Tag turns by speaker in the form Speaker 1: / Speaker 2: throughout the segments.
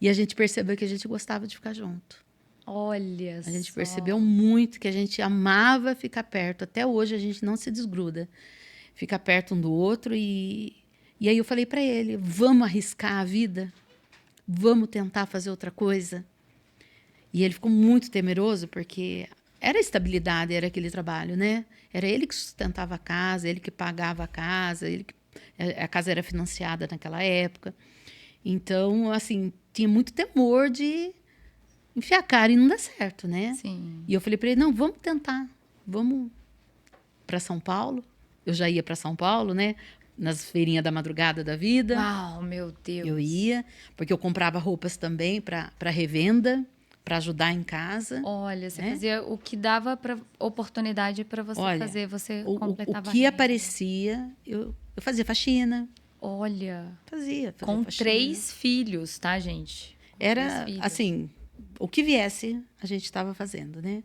Speaker 1: E a gente percebeu que a gente gostava de ficar junto.
Speaker 2: Olha
Speaker 1: A gente
Speaker 2: só.
Speaker 1: percebeu muito que a gente amava ficar perto. Até hoje a gente não se desgruda. Fica perto um do outro e aí eu falei para ele, vamos arriscar a vida? Vamos tentar fazer outra coisa? E ele ficou muito temeroso porque era estabilidade, era aquele trabalho, né? Era ele que sustentava a casa, ele que pagava a casa, a casa era financiada naquela época. Então, assim, tinha muito temor de enfiar a cara e não dar certo, né?
Speaker 2: Sim.
Speaker 1: E eu falei para ele, não, vamos tentar, vamos para São Paulo. Eu já ia para São Paulo, né? Nas feirinhas da madrugada da vida.
Speaker 2: Uau, meu Deus.
Speaker 1: Eu ia, porque eu comprava roupas também para revenda, para ajudar em casa.
Speaker 2: Olha, você
Speaker 1: né?
Speaker 2: fazia o que dava para oportunidade para você
Speaker 1: Olha,
Speaker 2: fazer, você
Speaker 1: o
Speaker 2: completava a
Speaker 1: que
Speaker 2: renda.
Speaker 1: aparecia, eu fazia faxina.
Speaker 2: Olha,
Speaker 1: Fazia
Speaker 2: com
Speaker 1: faxina.
Speaker 2: 3 filhos, tá, gente? Com 3
Speaker 1: Era,
Speaker 2: filhos.
Speaker 1: assim, o que viesse, a gente estava fazendo, né?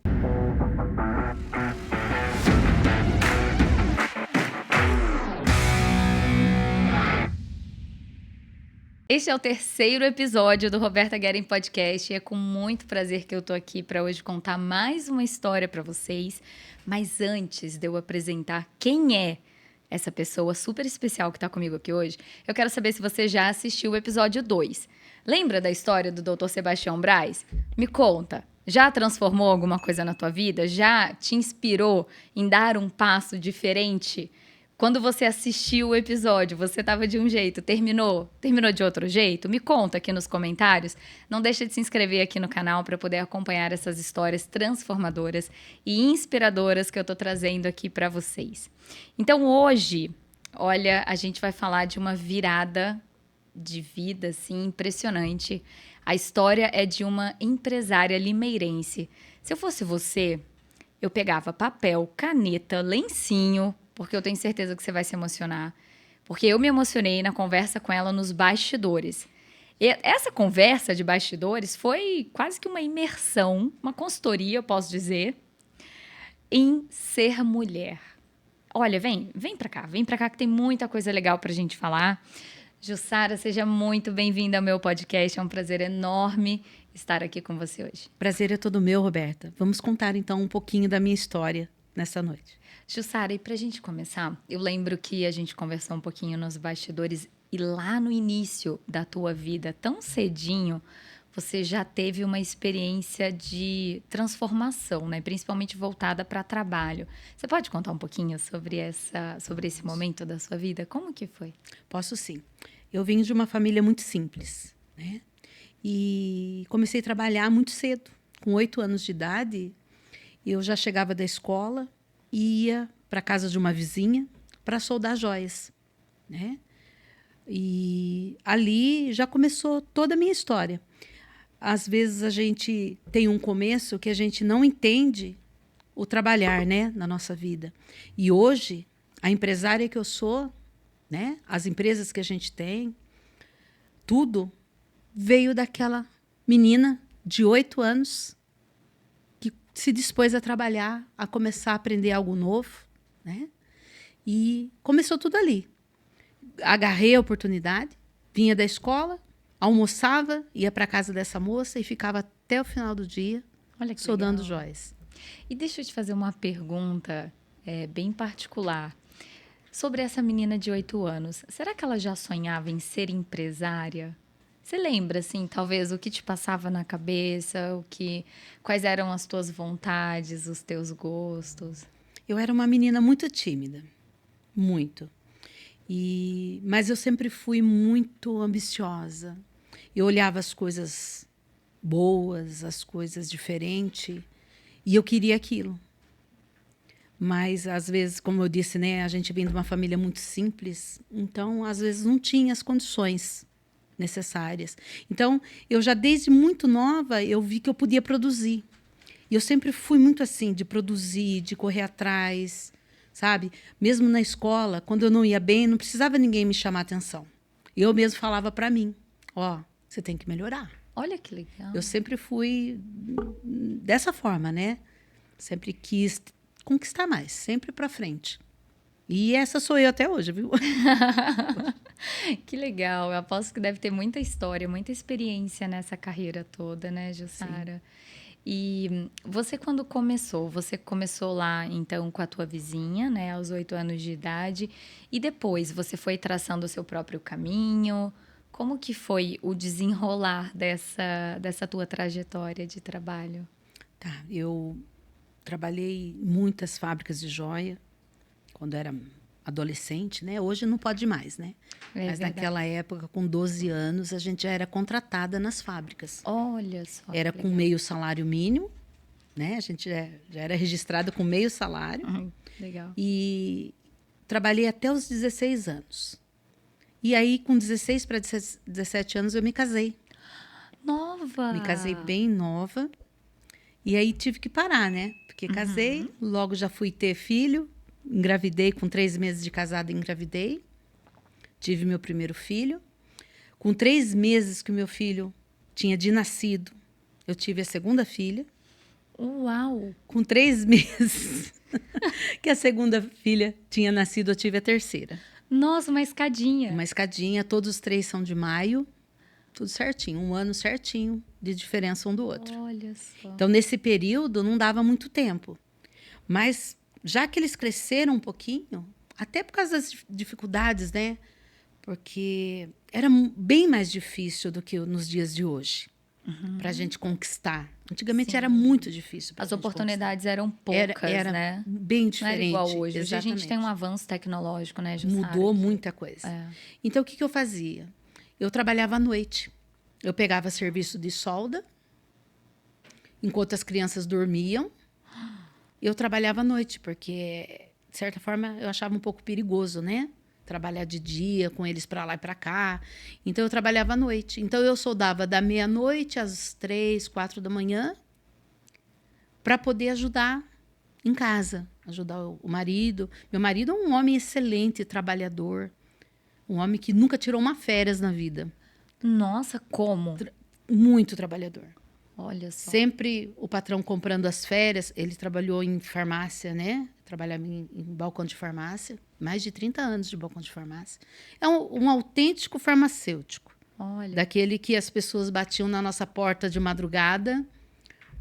Speaker 2: Este é o 3º episódio do Roberta Guerin Podcast e é com muito prazer que eu tô aqui para hoje contar mais uma história para vocês. Mas antes de eu apresentar quem é essa pessoa super especial que tá comigo aqui hoje, eu quero saber se você já assistiu o episódio 2. Lembra da história do Dr. Sebastião Braz? Me conta. Já transformou alguma coisa na tua vida? Já te inspirou em dar um passo diferente? Quando você assistiu o episódio, você estava de um jeito, terminou de outro jeito? Me conta aqui nos comentários. Não deixa de se inscrever aqui no canal para poder acompanhar essas histórias transformadoras e inspiradoras que eu tô trazendo aqui para vocês. Então hoje, olha, a gente vai falar de uma virada de vida assim impressionante. A história é de uma empresária limeirense. Se eu fosse você, eu pegava papel, caneta, lencinho, porque eu tenho certeza que você vai se emocionar. Porque eu me emocionei na conversa com ela nos bastidores. E essa conversa de bastidores foi quase que uma imersão, uma consultoria, eu posso dizer, em ser mulher. Olha, vem pra cá que tem muita coisa legal pra gente falar. Jussara, seja muito bem-vinda ao meu podcast. É um prazer enorme estar aqui com você hoje.
Speaker 1: Prazer é todo meu, Roberta. Vamos contar então um pouquinho da minha história nessa noite.
Speaker 2: Jussara, e pra gente começar, eu lembro que a gente conversou um pouquinho nos bastidores e lá no início da tua vida, tão cedinho, você já teve uma experiência de transformação, né? Principalmente voltada para trabalho. Você pode contar um pouquinho sobre esse momento da sua vida? Como que foi?
Speaker 1: Posso sim. Eu vim de uma família muito simples, né? E comecei a trabalhar muito cedo. Com 8 anos de idade, eu já chegava da escola e ia para a casa de uma vizinha para soldar joias, né? E ali já começou toda a minha história. Às vezes a gente tem um começo que a gente não entende o trabalhar, né, na nossa vida. E hoje, a empresária que eu sou, né, as empresas que a gente tem, tudo veio daquela menina de 8 anos que se dispôs a trabalhar, a começar a aprender algo novo, né? E começou tudo ali. Agarrei a oportunidade, vinha da escola, almoçava, ia para a casa dessa moça e ficava até o final do dia
Speaker 2: Olha que
Speaker 1: soldando
Speaker 2: legal.
Speaker 1: joias.
Speaker 2: E deixa eu te fazer uma pergunta bem particular. Sobre essa menina de 8 anos, será que ela já sonhava em ser empresária? Você lembra, assim, talvez o que te passava na cabeça, quais eram as tuas vontades, os teus gostos?
Speaker 1: Eu era uma menina muito tímida, muito. Mas eu sempre fui muito ambiciosa. Eu olhava as coisas boas, as coisas diferentes, e eu queria aquilo. Mas, às vezes, como eu disse, né, a gente vem de uma família muito simples, então, às vezes, não tinha as condições necessárias. Então, eu já desde muito nova, eu vi que eu podia produzir. E eu sempre fui muito assim, de produzir, de correr atrás, sabe? Mesmo na escola, quando eu não ia bem, não precisava ninguém me chamar a atenção. Eu mesmo falava para mim, você tem que melhorar.
Speaker 2: Olha que legal.
Speaker 1: Eu sempre fui dessa forma, né? Sempre quis conquistar mais, sempre para frente. E essa sou eu até hoje, viu?
Speaker 2: Que legal. Eu aposto que deve ter muita história, muita experiência nessa carreira toda, né, Jussara? E quando você começou lá, então, com a tua vizinha, né, aos 8 anos de idade, e depois você foi traçando o seu próprio caminho. Como que foi o desenrolar dessa tua trajetória de trabalho?
Speaker 1: Tá, eu trabalhei em muitas fábricas de joia quando era adolescente, né? Hoje não pode mais, né?
Speaker 2: É
Speaker 1: Mas
Speaker 2: verdade.
Speaker 1: naquela época, com 12 anos, a gente já era contratada nas fábricas.
Speaker 2: Olha só.
Speaker 1: Era
Speaker 2: que
Speaker 1: com
Speaker 2: legal.
Speaker 1: meio salário mínimo, né? A gente já era registrada com meio salário.
Speaker 2: Legal.
Speaker 1: E trabalhei até os 16 anos. E aí, com 16 para 17 anos, eu me casei.
Speaker 2: Nova!
Speaker 1: Me casei bem nova. E aí tive que parar, né? Porque casei, logo já fui ter filho. Engravidei, com 3 meses de casada, engravidei. Tive meu primeiro filho. Com 3 meses que o meu filho tinha de nascido, eu tive a segunda filha.
Speaker 2: Uau!
Speaker 1: Com 3 meses que a segunda filha tinha nascido, eu tive a terceira.
Speaker 2: Nossa, uma escadinha.
Speaker 1: Uma escadinha, todos os 3 são de maio. Tudo certinho, 1 ano certinho de diferença um do outro.
Speaker 2: Olha só.
Speaker 1: Então, nesse período, não dava muito tempo. Mas, já que eles cresceram um pouquinho, até por causa das dificuldades, né? Porque era bem mais difícil do que nos dias de hoje, para a gente conquistar. Antigamente era muito difícil.
Speaker 2: As oportunidades eram poucas,
Speaker 1: era
Speaker 2: né?
Speaker 1: bem
Speaker 2: Não
Speaker 1: diferente.
Speaker 2: era igual hoje. Hoje a gente
Speaker 1: Exatamente.
Speaker 2: tem um avanço tecnológico, né, Jussara?
Speaker 1: Mudou muita coisa.
Speaker 2: É.
Speaker 1: Então, o que eu fazia? Eu trabalhava à noite. Eu pegava serviço de solda, enquanto as crianças dormiam. Eu trabalhava à noite, porque, de certa forma, eu achava um pouco perigoso, né? Trabalhar de dia, com eles para lá e para cá. Então, eu trabalhava à noite. Então, eu soldava da meia-noite às 3, 4 da manhã, para poder ajudar em casa, ajudar o marido. Meu marido é um homem excelente, trabalhador. Um homem que nunca tirou uma férias na vida.
Speaker 2: Nossa, como?
Speaker 1: Muito trabalhador.
Speaker 2: Olha só.
Speaker 1: Sempre o patrão comprando as férias. Ele trabalhou em farmácia, né? Trabalhava em balcão de farmácia. Mais de 30 anos de balcão de farmácia. É um autêntico farmacêutico.
Speaker 2: Olha.
Speaker 1: Daquele que as pessoas batiam na nossa porta de madrugada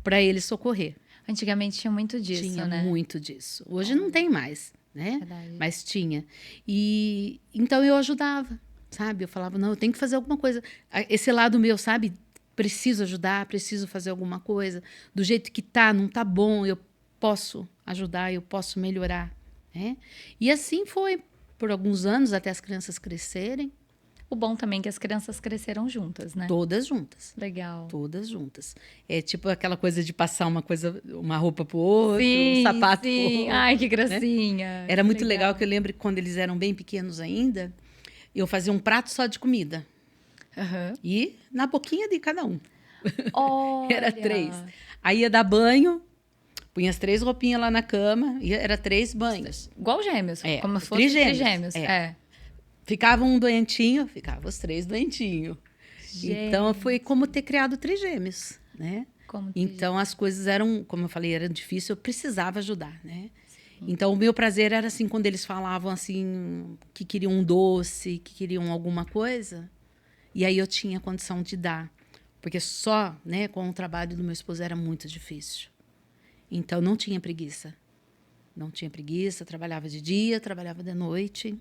Speaker 1: para ele socorrer.
Speaker 2: Antigamente tinha muito disso,
Speaker 1: Tinha
Speaker 2: né?
Speaker 1: muito disso. Hoje não tem mais, né?
Speaker 2: Verdade.
Speaker 1: Mas tinha. E então eu ajudava, sabe? Eu falava, não, eu tenho que fazer alguma coisa. Esse lado meu, sabe? Preciso ajudar, preciso fazer alguma coisa. Do jeito que tá, não tá bom, eu posso ajudar, eu posso melhorar, né? E assim foi por alguns anos, até as crianças crescerem.
Speaker 2: O bom também é que as crianças cresceram juntas, né?
Speaker 1: Todas juntas.
Speaker 2: Legal.
Speaker 1: Todas juntas. É tipo aquela coisa de passar uma roupa pro outro,
Speaker 2: Sim,
Speaker 1: um sapato
Speaker 2: sim.
Speaker 1: pro outro.
Speaker 2: Ai, que gracinha.
Speaker 1: Era muito legal que eu lembro que quando eles eram bem pequenos ainda, eu fazia um prato só de comida.
Speaker 2: Aham.
Speaker 1: E na boquinha de cada um.
Speaker 2: Olha.
Speaker 1: Era 3. Aí ia dar banho, punha as 3 roupinhas lá na cama, e era 3 banhos.
Speaker 2: Igual gêmeos.
Speaker 1: É,
Speaker 2: Como se fosse trigêmeos. É.
Speaker 1: Ficava um doentinho, ficava os 3 doentinhos.
Speaker 2: Gente.
Speaker 1: Então foi como ter criado trigêmeos, né?
Speaker 2: Como
Speaker 1: Então as coisas eram, como eu falei, eram difíceis, eu precisava ajudar, né? Então o meu prazer era assim, quando eles falavam assim, que queriam um doce, que queriam alguma coisa, e aí eu tinha condição de dar. Porque só, né, com o trabalho do meu esposo era muito difícil. Então não tinha preguiça. Não tinha preguiça, trabalhava de dia, trabalhava de noite.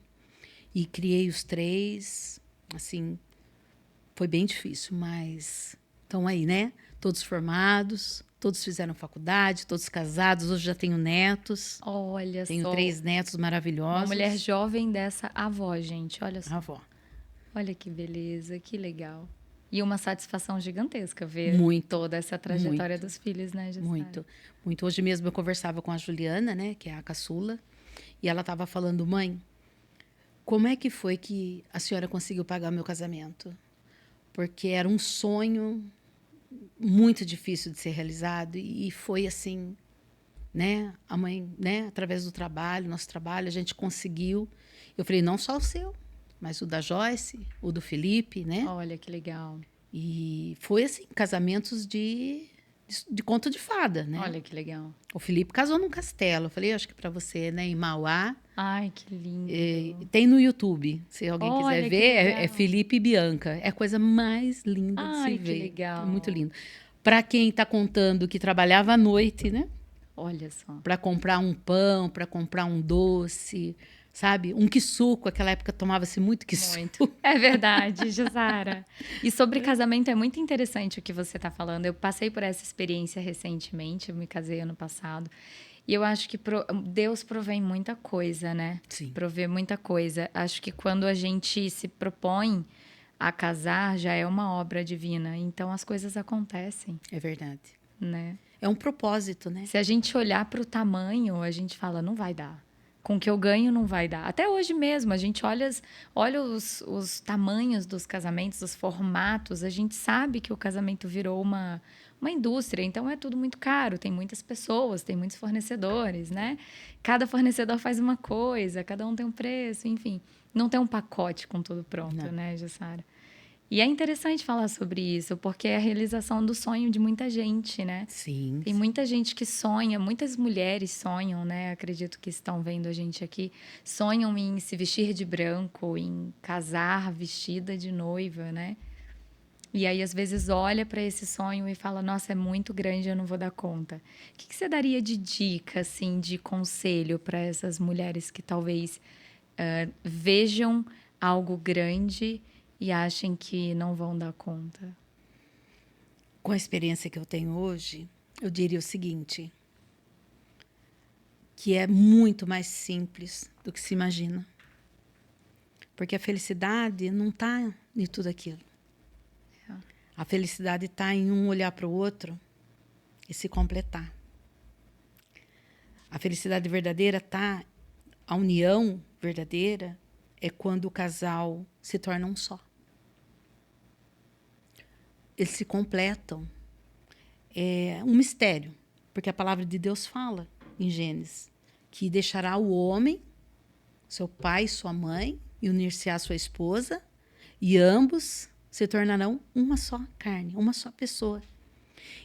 Speaker 1: E criei os 3, assim, foi bem difícil, mas estão aí, né? Todos formados, todos fizeram faculdade, todos casados, hoje já tenho netos.
Speaker 2: Olha
Speaker 1: Tenho
Speaker 2: só.
Speaker 1: 3 netos maravilhosos.
Speaker 2: Uma mulher jovem dessa avó, gente. Olha só.
Speaker 1: Avó.
Speaker 2: Olha que beleza, que legal. E uma satisfação gigantesca ver
Speaker 1: Muito,
Speaker 2: toda essa trajetória dos filhos, né, Jussara?
Speaker 1: Muito, muito. Hoje mesmo eu conversava com a Juliana, né, que é a caçula, e ela estava falando, mãe, como é que foi que a senhora conseguiu pagar meu casamento? Porque era um sonho muito difícil de ser realizado e foi assim, né? A mãe, né? Através do trabalho, nosso trabalho, a gente conseguiu. Eu falei, não só o seu, mas o da Joyce, o do Felipe, né?
Speaker 2: Olha que legal.
Speaker 1: E foi assim, casamentos de conto de fada, né?
Speaker 2: Olha que legal.
Speaker 1: O Felipe casou num castelo. Eu falei, acho que para você, né, em Mauá,
Speaker 2: Ai, que lindo.
Speaker 1: Tem no YouTube, se alguém
Speaker 2: Olha,
Speaker 1: quiser
Speaker 2: que
Speaker 1: ver, é
Speaker 2: legal.
Speaker 1: Felipe e Bianca. É a coisa mais linda de se
Speaker 2: Ai, que
Speaker 1: ver.
Speaker 2: legal.
Speaker 1: É muito lindo. Para quem está contando que trabalhava à noite, né?
Speaker 2: Olha só.
Speaker 1: Para comprar um pão, para comprar um doce, sabe? Um quissuco, aquela época tomava-se muito quissuco.
Speaker 2: Muito. É verdade, Jussara. E sobre casamento é muito interessante o que você está falando. Eu passei por essa experiência recentemente, eu me casei ano passado. E eu acho que Deus provém muita coisa, né?
Speaker 1: Sim.
Speaker 2: Provê muita coisa. Acho que quando a gente se propõe a casar, já é uma obra divina. Então as coisas acontecem,
Speaker 1: É verdade.
Speaker 2: né?
Speaker 1: É um propósito, né?
Speaker 2: Se a gente olhar para o tamanho, a gente fala, não vai dar. Com o que eu ganho, não vai dar. Até hoje mesmo, a gente olha os tamanhos dos casamentos, os formatos, a gente sabe que o casamento virou uma indústria, então é tudo muito caro, tem muitas pessoas, tem muitos fornecedores, né? Cada fornecedor faz uma coisa, cada um tem um preço, enfim. Não tem um pacote com tudo pronto,
Speaker 1: Não.
Speaker 2: né, Jussara? E é interessante falar sobre isso, porque é a realização do sonho de muita gente, né?
Speaker 1: Sim.
Speaker 2: Tem muita gente que sonha, muitas mulheres sonham, né? Acredito que estão vendo a gente aqui, sonham em se vestir de branco, em casar vestida de noiva, né? E aí, às vezes, olha para esse sonho e fala: Nossa, é muito grande, eu não vou dar conta. O que você daria de dica, assim, de conselho para essas mulheres que talvez vejam algo grande e achem que não vão dar conta?
Speaker 1: Com a experiência que eu tenho hoje, eu diria o seguinte, que é muito mais simples do que se imagina. Porque a felicidade não está em tudo aquilo. A felicidade está em um olhar para o outro e se completar. A felicidade verdadeira está, a união verdadeira é quando o casal se torna um só. Eles se completam. É um mistério, porque a palavra de Deus fala em Gênesis que deixará o homem, seu pai e sua mãe, e unir-se à sua esposa, e ambos se tornarão uma só carne, uma só pessoa.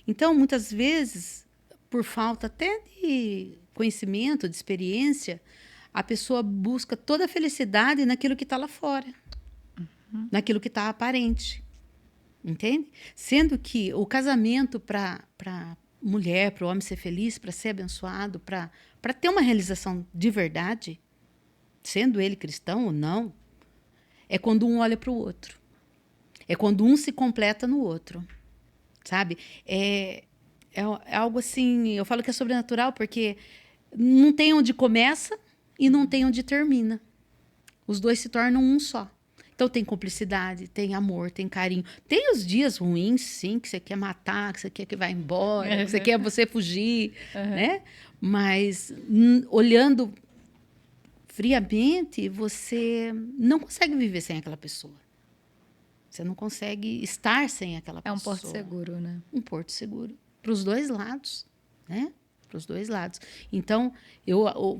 Speaker 1: Então, muitas vezes, por falta até de conhecimento, de experiência, a pessoa busca toda a felicidade naquilo que está lá fora, naquilo que está aparente. Entende? Sendo que o casamento para mulher, para o homem ser feliz, para ser abençoado, para ter uma realização de verdade, sendo ele cristão ou não, é quando um olha para o outro. É quando um se completa no outro. Sabe? É algo assim, eu falo que é sobrenatural porque não tem onde começa e não tem onde termina. Os dois se tornam um só. Então tem cumplicidade, tem amor, tem carinho. Tem os dias ruins, sim, que você quer matar, que você quer que vá embora, que você quer você fugir, né? Mas olhando friamente, você não consegue viver sem aquela pessoa. Você não consegue estar sem aquela pessoa.
Speaker 2: É um porto seguro, né?
Speaker 1: Um porto seguro. Para os dois lados, né? Para os dois lados. Então,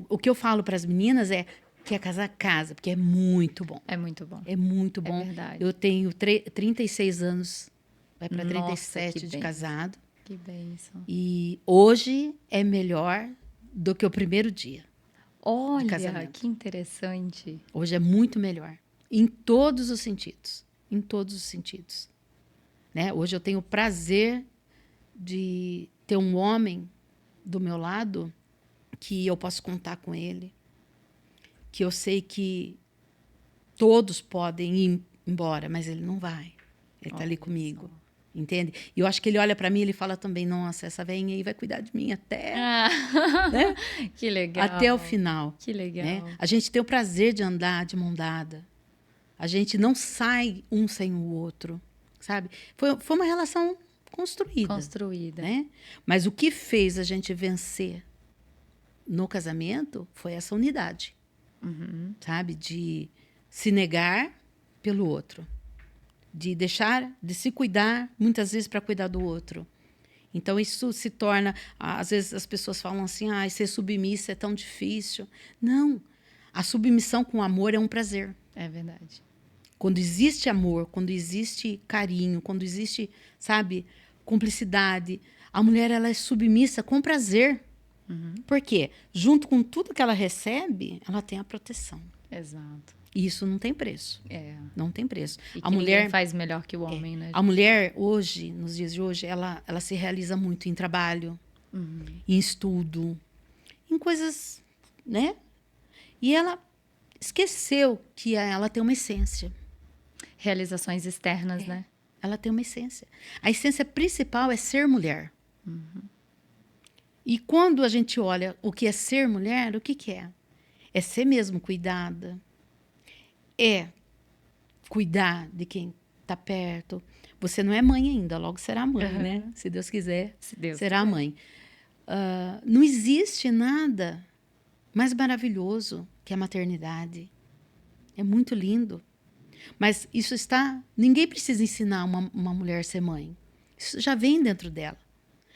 Speaker 1: o que eu falo para as meninas é: quer casar, casa, porque é muito bom.
Speaker 2: É muito bom.
Speaker 1: É muito bom.
Speaker 2: É verdade.
Speaker 1: Eu tenho 36 anos, vai para
Speaker 2: Nossa,
Speaker 1: 37
Speaker 2: que
Speaker 1: de
Speaker 2: bênção.
Speaker 1: casado.
Speaker 2: Que bênção.
Speaker 1: E hoje é melhor do que o primeiro dia.
Speaker 2: Olha,
Speaker 1: casamento.
Speaker 2: que interessante.
Speaker 1: Hoje é muito melhor. Em todos os sentidos. Em todos os sentidos. Né? Hoje eu tenho o prazer de ter um homem do meu lado que eu posso contar com ele. Que eu sei que todos podem ir embora, mas ele não vai. Ele está ali comigo. Entende? E eu acho que ele olha para mim e ele fala também: Nossa, essa velhinha aí vai cuidar de mim até... né?
Speaker 2: Que legal.
Speaker 1: Até o final.
Speaker 2: Que legal.
Speaker 1: Né? A gente tem o prazer de andar de mão dada. A gente não sai um sem o outro. Sabe? Foi uma relação construída.
Speaker 2: Construída.
Speaker 1: Né? Mas o que fez a gente vencer no casamento foi essa unidade. Sabe? De se negar pelo outro. De deixar, de se cuidar, muitas vezes para cuidar do outro. Então, isso se torna... Às vezes as pessoas falam assim: ser submissa é tão difícil. Não. A submissão com amor é um prazer.
Speaker 2: É verdade.
Speaker 1: Quando existe amor, quando existe carinho, quando existe, sabe, cumplicidade, a mulher ela é submissa com prazer. Por quê? Junto com tudo que ela recebe, ela tem a proteção.
Speaker 2: Exato.
Speaker 1: E isso não tem preço. Não tem preço.
Speaker 2: E
Speaker 1: A
Speaker 2: que
Speaker 1: mulher
Speaker 2: ninguém faz melhor que o homem, né?
Speaker 1: A mulher, hoje, nos dias de hoje, ela se realiza muito em trabalho, em estudo, em coisas, né? E ela esqueceu que ela tem uma essência.
Speaker 2: Realizações externas, né?
Speaker 1: Ela tem uma essência. A essência principal é ser mulher. E quando a gente olha o que é ser mulher, o que é? É ser mesmo cuidada. É cuidar de quem está perto. Você não é mãe ainda, logo será mãe, né? Se Deus quiser, será mãe. Não existe nada mais maravilhoso que a maternidade. É muito lindo. Mas isso está... Ninguém precisa ensinar uma mulher a ser mãe. Isso já vem dentro dela.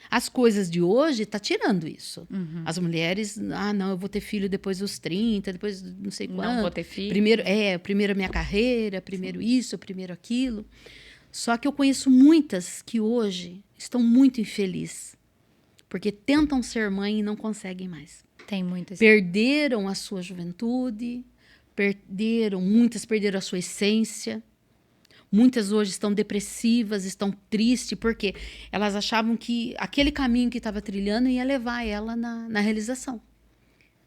Speaker 1: As coisas de hoje estão tirando isso. As mulheres, não, eu vou ter filho depois dos 30, depois não sei quando.
Speaker 2: Não vou ter filho.
Speaker 1: Primeiro a minha carreira, primeiro isso, primeiro aquilo. Só que eu conheço muitas que hoje estão muito infelizes. Porque tentam ser mãe e não conseguem mais.
Speaker 2: Tem muitas.
Speaker 1: Perderam a sua juventude, muitas perderam a sua essência. Muitas hoje estão depressivas, estão tristes, porque elas achavam que aquele caminho que estava trilhando ia levar ela na realização.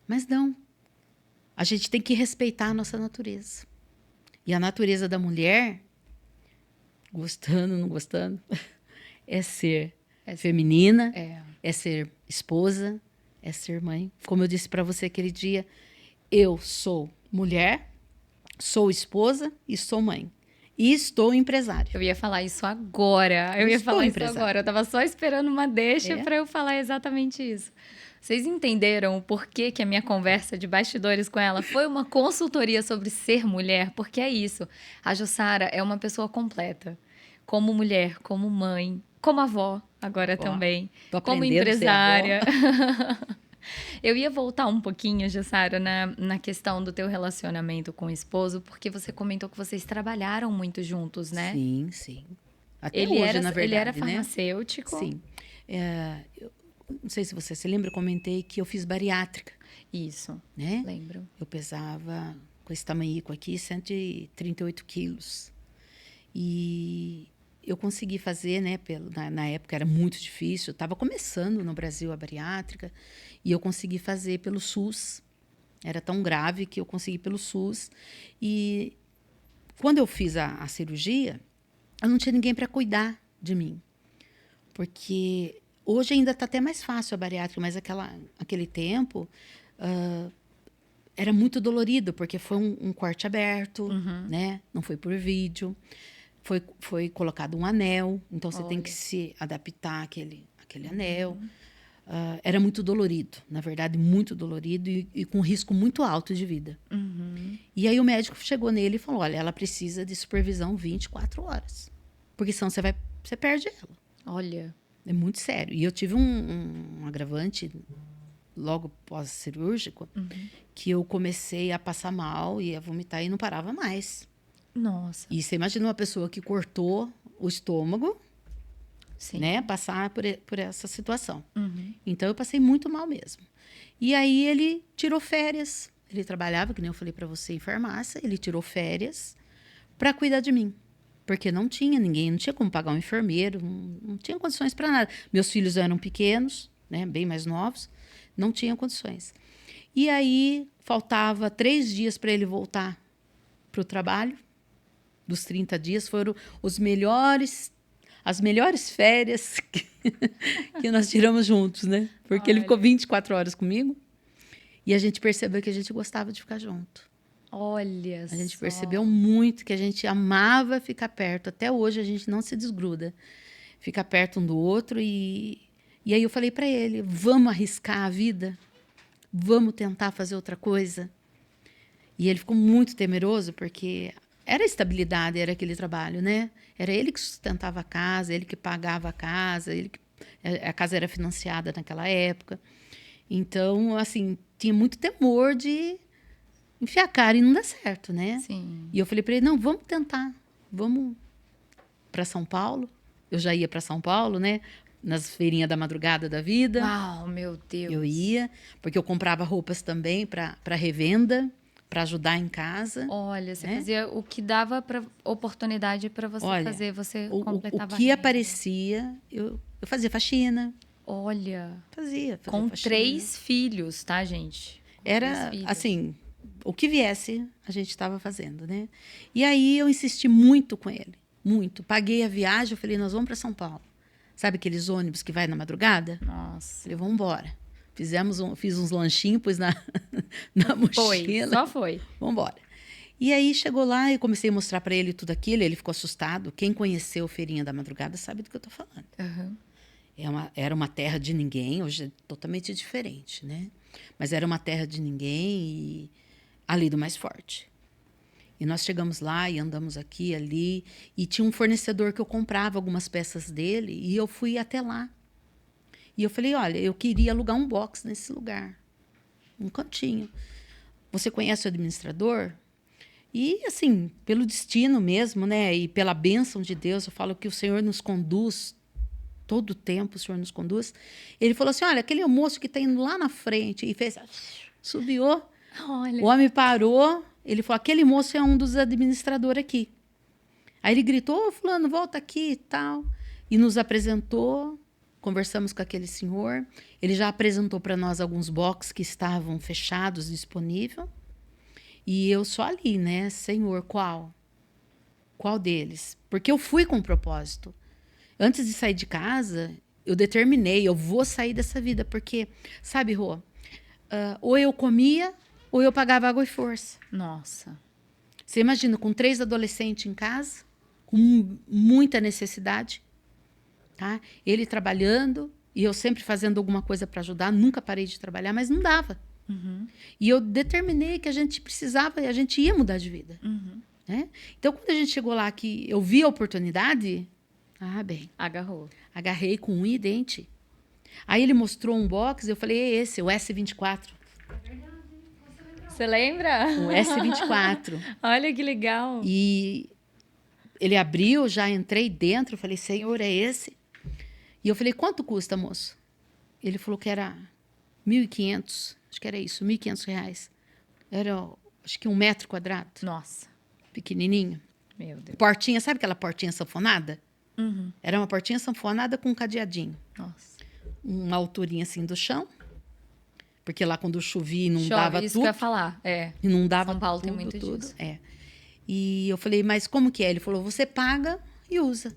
Speaker 1: Mas não. A gente tem que respeitar a nossa natureza. E a natureza da mulher, gostando, não gostando, é ser feminina, é ser esposa, é ser mãe. Como eu disse para você aquele dia, eu sou mulher, sou esposa e sou mãe. E estou empresária.
Speaker 2: Eu ia falar isso agora. Eu tava só esperando uma deixa para eu falar exatamente isso. Vocês entenderam o porquê que a minha conversa de bastidores com ela foi uma consultoria sobre ser mulher? Porque é isso. A Jussara é uma pessoa completa. Como mulher, como mãe, como avó, agora também. Como empresária. Eu ia voltar um pouquinho, Jussara, na questão do teu relacionamento com o esposo, porque você comentou que vocês trabalharam muito juntos, né?
Speaker 1: Sim, sim. Até hoje, na verdade,
Speaker 2: ele era farmacêutico?
Speaker 1: Né? Sim. Eu não sei se você se lembra, eu comentei que eu fiz bariátrica.
Speaker 2: Isso,
Speaker 1: né?
Speaker 2: Lembro.
Speaker 1: Eu pesava, com esse tamanhico aqui, 138 quilos. E eu consegui fazer, né? Na época era muito difícil, estava começando no Brasil a bariátrica, e eu consegui fazer pelo SUS. Era tão grave que eu consegui pelo SUS. E quando eu fiz a cirurgia, eu não tinha ninguém para cuidar de mim. Porque hoje ainda está até mais fácil a bariátrica, mas aquele tempo era muito dolorido, porque foi um corte aberto, né? Não foi por vídeo. Foi colocado um anel, então você tem que se adaptar àquele anel. Era muito dolorido, na verdade, muito dolorido e com risco muito alto de vida. E aí o médico chegou nele e falou, olha, ela precisa de supervisão 24 horas, porque senão você perde ela.
Speaker 2: Olha.
Speaker 1: É muito sério. E eu tive um agravante logo pós-cirúrgico, que eu comecei a passar mal e a vomitar e não parava mais.
Speaker 2: Nossa.
Speaker 1: E você imagina uma pessoa que cortou o estômago,
Speaker 2: Sim.
Speaker 1: né, passar por essa situação. Então, eu passei muito mal mesmo. E aí, ele tirou férias. Ele trabalhava, que nem eu falei para você, em farmácia. Ele tirou férias para cuidar de mim. Porque não tinha ninguém, não tinha como pagar um enfermeiro, não tinha condições para nada. Meus filhos eram pequenos, né, bem mais novos, não tinham condições. E aí, faltava 3 dias para ele voltar para o trabalho. Dos 30 dias foram as melhores férias que nós tiramos juntos, né? Porque ele ficou 24 horas comigo e a gente percebeu que a gente gostava de ficar junto.
Speaker 2: Olha
Speaker 1: só. A gente percebeu muito que a gente amava ficar perto. Até hoje a gente não se desgruda. Fica perto um do outro e aí eu falei para ele, vamos arriscar a vida? Vamos tentar fazer outra coisa? E ele ficou muito temeroso porque... Era estabilidade, era aquele trabalho, né? Era ele que sustentava a casa, ele que pagava a casa, a casa era financiada naquela época. Então, assim, tinha muito temor de enfiar a cara e não dar certo, né?
Speaker 2: Sim.
Speaker 1: E eu falei para ele, não, vamos tentar, vamos para São Paulo. Eu já ia para São Paulo, né? nas feirinhas da madrugada da vida.
Speaker 2: Uau, meu Deus.
Speaker 1: Eu ia, porque eu comprava roupas também para revenda, para ajudar em casa.
Speaker 2: Olha, você
Speaker 1: né?
Speaker 2: fazia o que dava para oportunidade para você
Speaker 1: Olha,
Speaker 2: fazer, você
Speaker 1: o
Speaker 2: completava
Speaker 1: que
Speaker 2: a renda.
Speaker 1: aparecia, eu fazia faxina.
Speaker 2: Olha,
Speaker 1: Fazia
Speaker 2: com
Speaker 1: faxina.
Speaker 2: 3 filhos, tá, gente? Com 3
Speaker 1: Era
Speaker 2: filhos.
Speaker 1: assim, o que viesse, a gente estava fazendo, né? E aí eu insisti muito com ele, muito. Paguei a viagem, eu falei, nós vamos para São Paulo. Sabe aqueles ônibus que vai na madrugada?
Speaker 2: Nossa.
Speaker 1: Falei, vamos embora. Fiz uns lanchinhos, pus na mochila.
Speaker 2: Só foi.
Speaker 1: Vamos embora. E aí chegou lá e comecei a mostrar para ele tudo aquilo, ele ficou assustado. Quem conheceu Feirinha da Madrugada sabe do que eu tô falando.
Speaker 2: Uhum.
Speaker 1: Era uma terra de ninguém, hoje é totalmente diferente, né? Mas era uma terra de ninguém e a lei do mais forte. E nós chegamos lá e andamos aqui e ali, e tinha um fornecedor que eu comprava algumas peças dele, e eu fui até lá. E eu falei, olha, eu queria alugar um box nesse lugar, um cantinho. Você conhece o administrador? E, assim, pelo destino mesmo, né? E pela bênção de Deus, eu falo que o Senhor nos conduz, todo o tempo o Senhor nos conduz. Ele falou assim, olha, aquele moço que está indo lá na frente, e fez, subiu,
Speaker 2: Olha.
Speaker 1: o homem parou, ele falou, aquele moço é um dos administradores aqui. Aí ele gritou, ô, fulano, volta aqui e tal. E nos apresentou, conversamos com aquele senhor. Ele já apresentou para nós alguns boxes que estavam fechados, disponíveis. E eu só ali, né? Senhor, qual? Qual deles? Porque eu fui com um propósito. Antes de sair de casa, eu determinei, eu vou sair dessa vida. Porque, sabe, Rô, ou eu comia, ou eu pagava água e força.
Speaker 2: Nossa.
Speaker 1: Você imagina, com 3 adolescentes em casa, com muita necessidade, tá? Ele trabalhando e eu sempre fazendo alguma coisa para ajudar, nunca parei de trabalhar, mas não dava.
Speaker 2: Uhum.
Speaker 1: E eu determinei que a gente precisava e a gente ia mudar de vida.
Speaker 2: Uhum.
Speaker 1: Né? Então, quando a gente chegou lá que eu vi a oportunidade, bem, agarrei com unha e dente. Aí ele mostrou um box, eu falei, é esse, o S24.
Speaker 2: Você lembra?
Speaker 1: O S24.
Speaker 2: Olha que legal.
Speaker 1: E ele abriu, já entrei dentro, falei, Senhor, é esse? E eu falei, quanto custa, moço? Ele falou que era 1.500, acho que era isso, R$1.500. Era, acho que 1 metro quadrado.
Speaker 2: Nossa.
Speaker 1: Pequenininho.
Speaker 2: Meu Deus.
Speaker 1: Portinha, sabe aquela portinha sanfonada?
Speaker 2: Uhum.
Speaker 1: Era uma portinha sanfonada com um cadeadinho.
Speaker 2: Nossa.
Speaker 1: Uma alturinha assim do chão. Porque lá quando chovia inundava
Speaker 2: isso
Speaker 1: tudo.
Speaker 2: que eu ia falar. É.
Speaker 1: Inundava
Speaker 2: São Paulo
Speaker 1: tudo,
Speaker 2: tem muito
Speaker 1: tudo.
Speaker 2: disso.
Speaker 1: É. E eu falei, mas como que é? Ele falou, você paga e usa.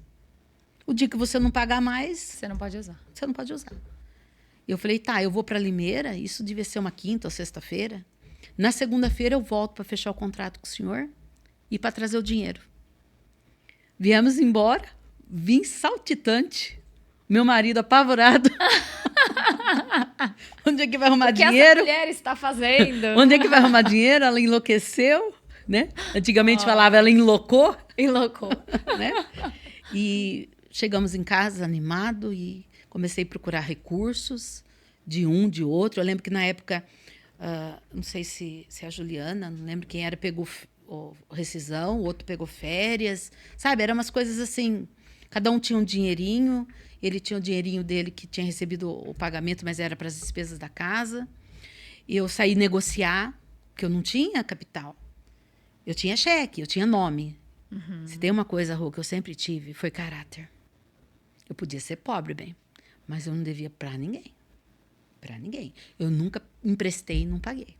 Speaker 1: O dia que você não pagar mais,
Speaker 2: Você não pode usar.
Speaker 1: você não pode usar. Eu falei, tá, eu vou para Limeira, isso devia ser uma quinta ou sexta-feira. Na segunda-feira eu volto para fechar o contrato com o senhor e para trazer o dinheiro. Viemos embora, vim saltitante, meu marido apavorado. Onde é que vai arrumar dinheiro?
Speaker 2: O que essa mulher está fazendo?
Speaker 1: Onde é que vai arrumar dinheiro? Ela enlouqueceu, né? Antigamente falava, ela enloucou.
Speaker 2: Enloucou.
Speaker 1: Né? E chegamos em casa animado e comecei a procurar recursos de um, de outro. Eu lembro que na época, não sei se a Juliana, não lembro quem era, pegou rescisão, o outro pegou férias, sabe? Eram umas coisas assim, cada um tinha um dinheirinho, ele tinha o dinheirinho dele que tinha recebido o pagamento, mas era para as despesas da casa. E eu saí negociar, porque eu não tinha capital. Eu tinha cheque, eu tinha nome. Uhum. Se tem uma coisa, Rô, que eu sempre tive, foi caráter. Eu podia ser pobre, bem, mas eu não devia para ninguém. Para ninguém. Eu nunca emprestei e não paguei.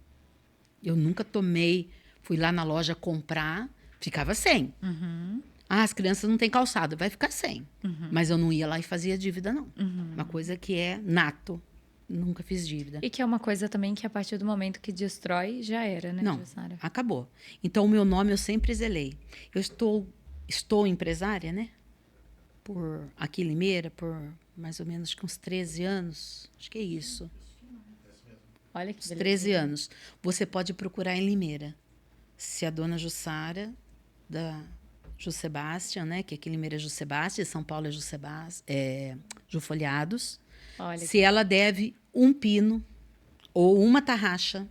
Speaker 1: Eu nunca tomei, fui lá na loja comprar, ficava sem.
Speaker 2: Uhum.
Speaker 1: As crianças não têm calçado, vai ficar sem.
Speaker 2: Uhum.
Speaker 1: Mas eu não ia lá e fazia dívida, não.
Speaker 2: Uhum.
Speaker 1: Uma coisa que é nato. Nunca fiz dívida.
Speaker 2: E que é uma coisa também que a partir do momento que destrói, já era, né,
Speaker 1: Não,
Speaker 2: Jussara?
Speaker 1: acabou. Então, o meu nome eu sempre zelei. Eu estou empresária, né? Por aqui em Limeira, por mais ou menos uns 13 anos. Acho que é isso.
Speaker 2: Olha que
Speaker 1: Uns
Speaker 2: beleza.
Speaker 1: 13 anos. Você pode procurar em Limeira. Se a dona Jussara, da Ju Sebastian, né? Que aqui em Limeira é Ju Sebastian, São Paulo é Ju Folhados.
Speaker 2: Olha
Speaker 1: Se ela deve um pino ou uma tarraxa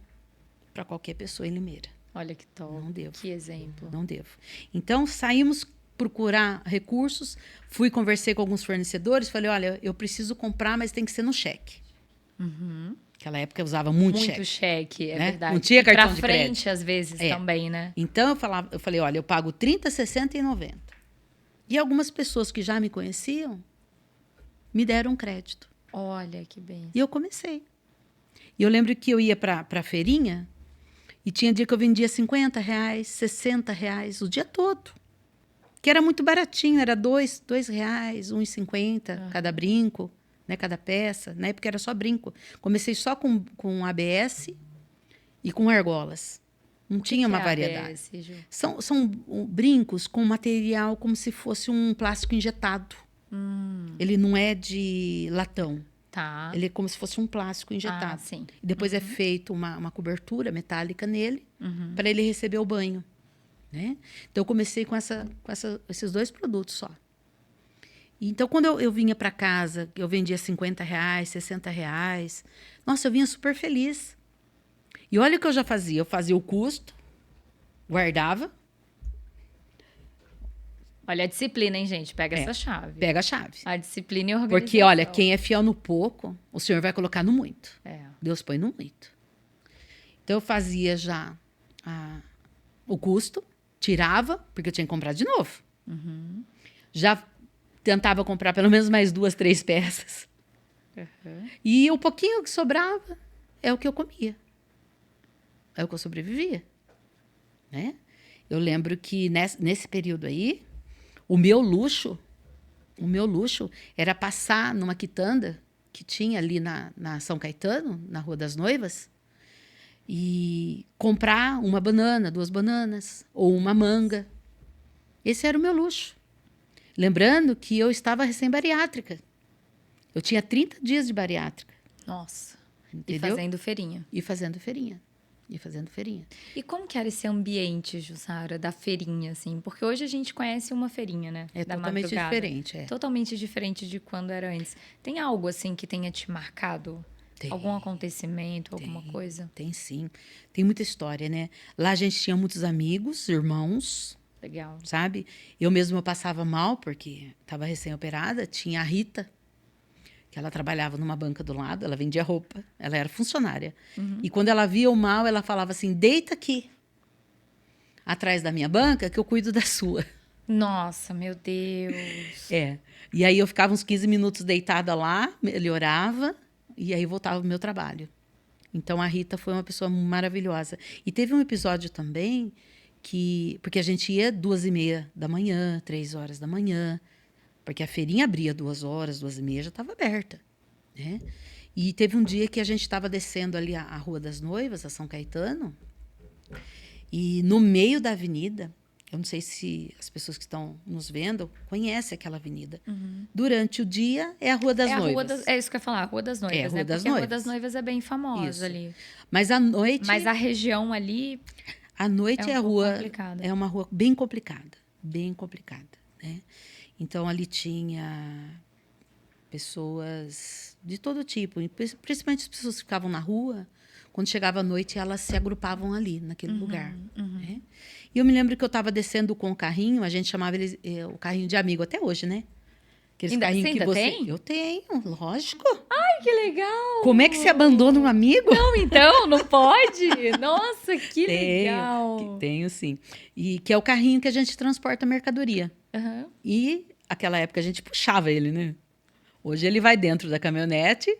Speaker 1: para qualquer pessoa em Limeira.
Speaker 2: Olha que top.
Speaker 1: Não devo.
Speaker 2: Que exemplo.
Speaker 1: Não devo. Então, saímos procurar recursos, fui conversei com alguns fornecedores, falei, olha, eu preciso comprar, mas tem que ser no cheque. Naquela época eu usava muito
Speaker 2: cheque, é
Speaker 1: né?
Speaker 2: verdade.
Speaker 1: Não tinha
Speaker 2: e pra
Speaker 1: cartão de
Speaker 2: frente,
Speaker 1: crédito.
Speaker 2: às vezes, também, né?
Speaker 1: Então eu falei, olha, eu pago 30, 60 e 90. E algumas pessoas que já me conheciam me deram crédito.
Speaker 2: Olha, que bem.
Speaker 1: E eu comecei. E eu lembro que eu ia para a feirinha e tinha dia que eu vendia R$50, R$60 o dia todo. Que era muito baratinho, era R$2, R$1,50 cada brinco, né, cada peça. Na época era só brinco. Comecei só com ABS e com argolas. Não tinha uma variedade.
Speaker 2: ABS, Ju?
Speaker 1: São brincos com material como se fosse um plástico injetado. Ele não é de latão.
Speaker 2: Tá.
Speaker 1: Ele é como se fosse um plástico injetado.
Speaker 2: Sim.
Speaker 1: E depois é feito uma cobertura metálica nele para ele receber o banho. Né? Então, eu comecei com esses 2 produtos só. Então, quando eu vinha para casa, eu vendia R$50, R$60. Nossa, eu vinha super feliz. E olha o que eu já fazia. Eu fazia o custo, guardava.
Speaker 2: Olha a disciplina, hein, gente? Pega essa chave.
Speaker 1: Pega a chave.
Speaker 2: A disciplina e a organização.
Speaker 1: Porque, olha, quem é fiel no pouco, o Senhor vai colocar no muito. Deus põe no muito. Então, eu fazia já o custo, tirava, porque eu tinha que comprar de novo. Já tentava comprar pelo menos mais 2, 3 peças. E o pouquinho que sobrava é o que eu comia. É o que eu sobrevivia. Né? Eu lembro que nesse período aí, o meu luxo era passar numa quitanda que tinha ali na São Caetano, na Rua das Noivas, e comprar uma banana, 2 bananas, ou uma manga. Esse era o meu luxo. Lembrando que eu estava recém-bariátrica. Eu tinha 30 dias de bariátrica.
Speaker 2: Nossa.
Speaker 1: Entendeu?
Speaker 2: E fazendo feirinha.
Speaker 1: E fazendo feirinha.
Speaker 2: E como que era esse ambiente, Jussara, da feirinha, assim? Porque hoje a gente conhece uma feirinha, né?
Speaker 1: É
Speaker 2: da
Speaker 1: totalmente
Speaker 2: madrugada.
Speaker 1: diferente.
Speaker 2: Totalmente diferente de quando era antes. Tem algo, assim, que tenha te marcado?
Speaker 1: Tem.
Speaker 2: Algum acontecimento, alguma coisa?
Speaker 1: Tem sim. Tem muita história, né? Lá a gente tinha muitos amigos, irmãos.
Speaker 2: Legal.
Speaker 1: Sabe? Eu mesma passava mal, porque estava recém-operada. Tinha a Rita, que ela trabalhava numa banca do lado, ela vendia roupa, ela era funcionária. E quando ela via o mal, ela falava assim, deita aqui, atrás da minha banca, que eu cuido da sua.
Speaker 2: Nossa, meu Deus.
Speaker 1: E aí eu ficava uns 15 minutos deitada lá, melhorava, e aí voltava ao meu trabalho. Então a Rita foi uma pessoa maravilhosa. E teve um episódio também, porque a gente ia 2h30 da manhã, 3h da manhã, porque a feirinha abria 2h, 2h30 já estava aberta. Né? E teve um dia que a gente estava descendo ali a Rua das Noivas, a São Caetano, e no meio da avenida, eu não sei se as pessoas que estão nos vendo conhecem aquela avenida. Durante o dia é a Rua das Noivas.
Speaker 2: É isso que eu ia falar, a Rua das Noivas,
Speaker 1: Rua
Speaker 2: né?
Speaker 1: das
Speaker 2: Porque a Rua
Speaker 1: Noivas.
Speaker 2: das Noivas é bem famosa
Speaker 1: Isso.
Speaker 2: ali.
Speaker 1: Mas à noite...
Speaker 2: Mas a região ali...
Speaker 1: À noite
Speaker 2: é
Speaker 1: a rua
Speaker 2: complicada.
Speaker 1: é uma rua bem complicada. Bem complicada, né? Então, ali tinha pessoas de todo tipo, principalmente as pessoas que ficavam na rua. Quando chegava a noite, elas se agrupavam ali, naquele lugar. Né? E eu me lembro que eu estava descendo com o carrinho, a gente chamava ele, o carrinho de amigo até hoje, né? Aqueles carrinhos que você...
Speaker 2: tem?
Speaker 1: Eu tenho, lógico.
Speaker 2: Ai, que legal!
Speaker 1: Como é que se abandona um amigo?
Speaker 2: Não, então, não pode? Nossa, que legal!
Speaker 1: Tenho, sim. E que é o carrinho que a gente transporta mercadoria. E, naquela época, a gente puxava ele, né? Hoje ele vai dentro da caminhonete.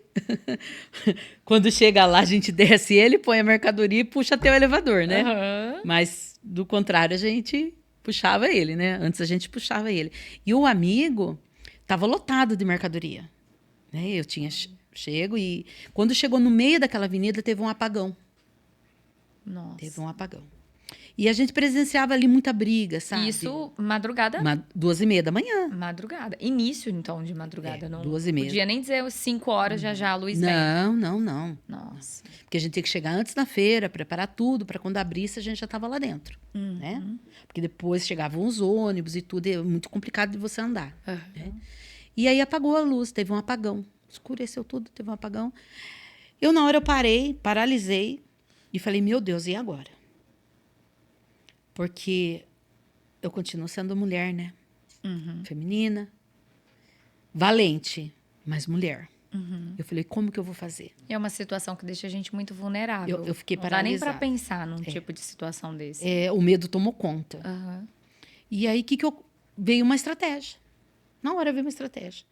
Speaker 1: Quando chega lá, a gente desce ele, põe a mercadoria e puxa até o elevador, né? Mas, do contrário, a gente puxava ele, né? Antes a gente puxava ele. E o amigo estava lotado de mercadoria. Né? Eu tinha chego e... Quando chegou no meio daquela avenida, teve um apagão.
Speaker 2: Nossa.
Speaker 1: Teve um apagão. E a gente presenciava ali muita briga, sabe?
Speaker 2: Isso, madrugada?
Speaker 1: 2h30 da manhã.
Speaker 2: Madrugada. Início, então, de madrugada. Não
Speaker 1: 2h30.
Speaker 2: podia nem dizer 5h já a luz vem.
Speaker 1: Não.
Speaker 2: Nossa.
Speaker 1: Porque a gente tinha que chegar antes da feira, preparar tudo, para quando abrisse a gente já estava lá dentro. Né? Porque depois chegavam os ônibus e tudo, é muito complicado de você andar. Né? E aí apagou a luz, teve um apagão. Escureceu tudo, teve um apagão. Na hora eu paralisei e falei, meu Deus, e agora? Porque eu continuo sendo mulher, né? feminina, valente, mas mulher. Eu falei, como que eu vou fazer?
Speaker 2: É uma situação que deixa a gente muito vulnerável.
Speaker 1: Eu fiquei
Speaker 2: Não dá nem
Speaker 1: paralisada.
Speaker 2: para pensar num tipo de situação desse.
Speaker 1: O medo tomou conta.
Speaker 2: Aham.
Speaker 1: E aí, veio uma estratégia. Na hora veio uma estratégia.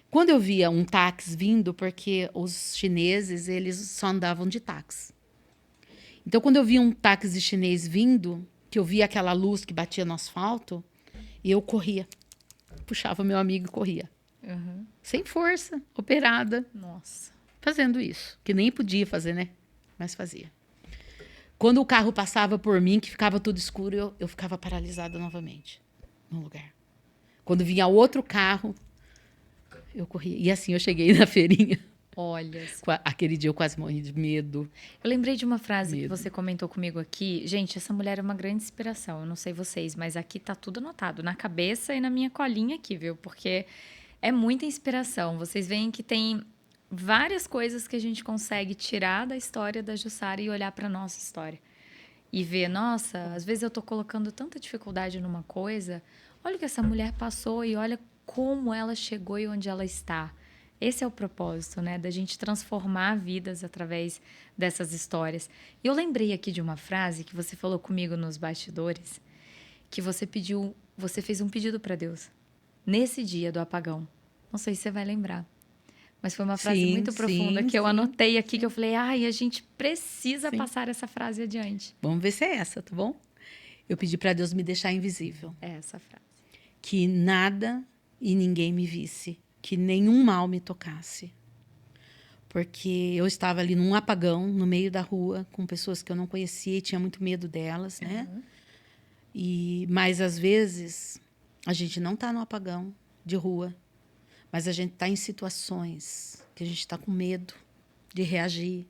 Speaker 1: Quando eu via um táxi vindo, porque os chineses, eles só andavam de táxi. Então, quando eu via um táxi chinês vindo, que eu via aquela luz que batia no asfalto, eu corria. Puxava meu amigo e corria. Sem força, operada,
Speaker 2: Nossa.
Speaker 1: fazendo isso. Que nem podia fazer, né? Mas fazia. Quando o carro passava por mim, que ficava tudo escuro, eu ficava paralisada novamente no lugar. Quando vinha outro carro, eu corria. E assim eu cheguei na feirinha.
Speaker 2: Olha.
Speaker 1: Aquele dia eu quase morri de medo.
Speaker 2: Eu lembrei de uma frase que você comentou comigo aqui. Gente, essa mulher é uma grande inspiração. Eu não sei vocês, mas aqui tá tudo anotado. Na cabeça e na minha colinha aqui, viu? Porque é muita inspiração. Vocês veem que tem várias coisas que a gente consegue tirar da história da Jussara e olhar para nossa história. E ver, nossa, às vezes eu tô colocando tanta dificuldade numa coisa. Olha o que essa mulher passou e olha como ela chegou e onde ela está. Esse é o propósito, né? Da gente transformar vidas através dessas histórias. E eu lembrei aqui de uma frase que você falou comigo nos bastidores, que você fez um pedido para Deus nesse dia do apagão. Não sei se você vai lembrar. Mas foi uma frase muito profunda que eu anotei aqui, que eu falei, ai, a gente precisa passar essa frase adiante.
Speaker 1: Vamos ver se é essa, tá bom? Eu pedi para Deus me deixar invisível.
Speaker 2: É essa frase.
Speaker 1: Que nada e ninguém me visse. Que nenhum mal me tocasse. Porque eu estava ali num apagão, no meio da rua, com pessoas que eu não conhecia e tinha muito medo delas, né? Mas, às vezes, a gente não está no apagão de rua, mas a gente está em situações que a gente está com medo de reagir.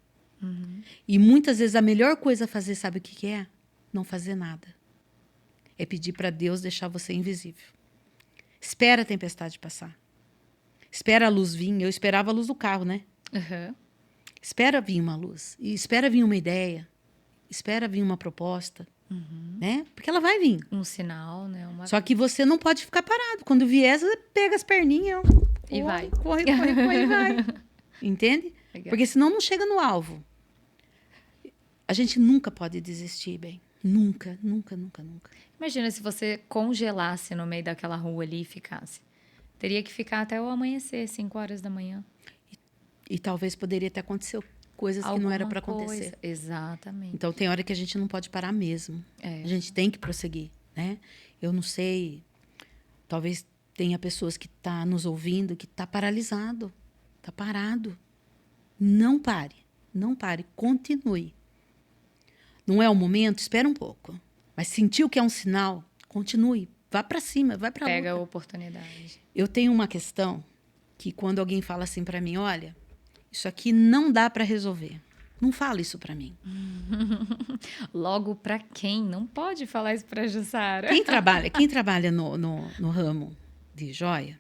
Speaker 1: E, muitas vezes, a melhor coisa a fazer, sabe o que é? Não fazer nada. É pedir para Deus deixar você invisível. Espera a tempestade passar. Espera a luz vir. Eu esperava a luz do carro, né? Espera vir uma luz. E espera vir uma ideia. Espera vir uma proposta. Né? Porque ela vai vir.
Speaker 2: Um sinal, né?
Speaker 1: Só que você não pode ficar parado. Quando vier, você pega as perninhas
Speaker 2: e vai.
Speaker 1: Corre e vai. Entende?
Speaker 2: Legal.
Speaker 1: Porque senão não chega no alvo. A gente nunca pode desistir, bem. Nunca, nunca, nunca, nunca.
Speaker 2: Imagina se você congelasse no meio daquela rua ali e ficasse. Teria que ficar até o amanhecer, 5 horas da manhã.
Speaker 1: E talvez poderia ter acontecido coisas que não era para acontecer.
Speaker 2: Exatamente.
Speaker 1: Então, tem hora que a gente não pode parar mesmo. A gente tem que prosseguir, né? Eu não sei, talvez tenha pessoas que estão nos ouvindo que está paralisado, está parado. Não pare, não pare, continue. Não é o momento? Espera um pouco. Mas sentiu que é um sinal? Continue. Vá para cima, vai para a luta.
Speaker 2: Pega a oportunidade.
Speaker 1: Eu tenho uma questão que quando alguém fala assim para mim, olha, isso aqui não dá para resolver. Não fala isso para mim.
Speaker 2: Logo, para quem? Não pode falar isso para Jussara.
Speaker 1: Quem trabalha no ramo de joia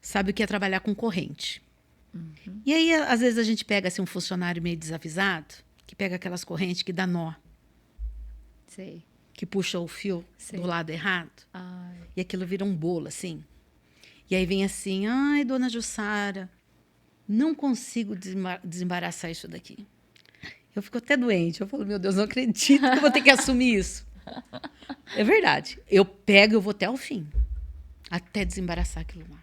Speaker 1: sabe o que é trabalhar com corrente. E aí, às vezes, a gente pega assim, um funcionário meio desavisado, que pega aquelas correntes que dá nó.
Speaker 2: Sei.
Speaker 1: Que puxa o fio do lado errado.
Speaker 2: Ai.
Speaker 1: E aquilo vira um bolo, assim. E aí vem assim, ai, dona Jussara, não consigo desembaraçar isso daqui. Eu fico até doente. Eu falo, meu Deus, não acredito que eu vou ter que assumir isso. É verdade. Eu pego e eu vou até o fim. Até desembaraçar aquilo lá.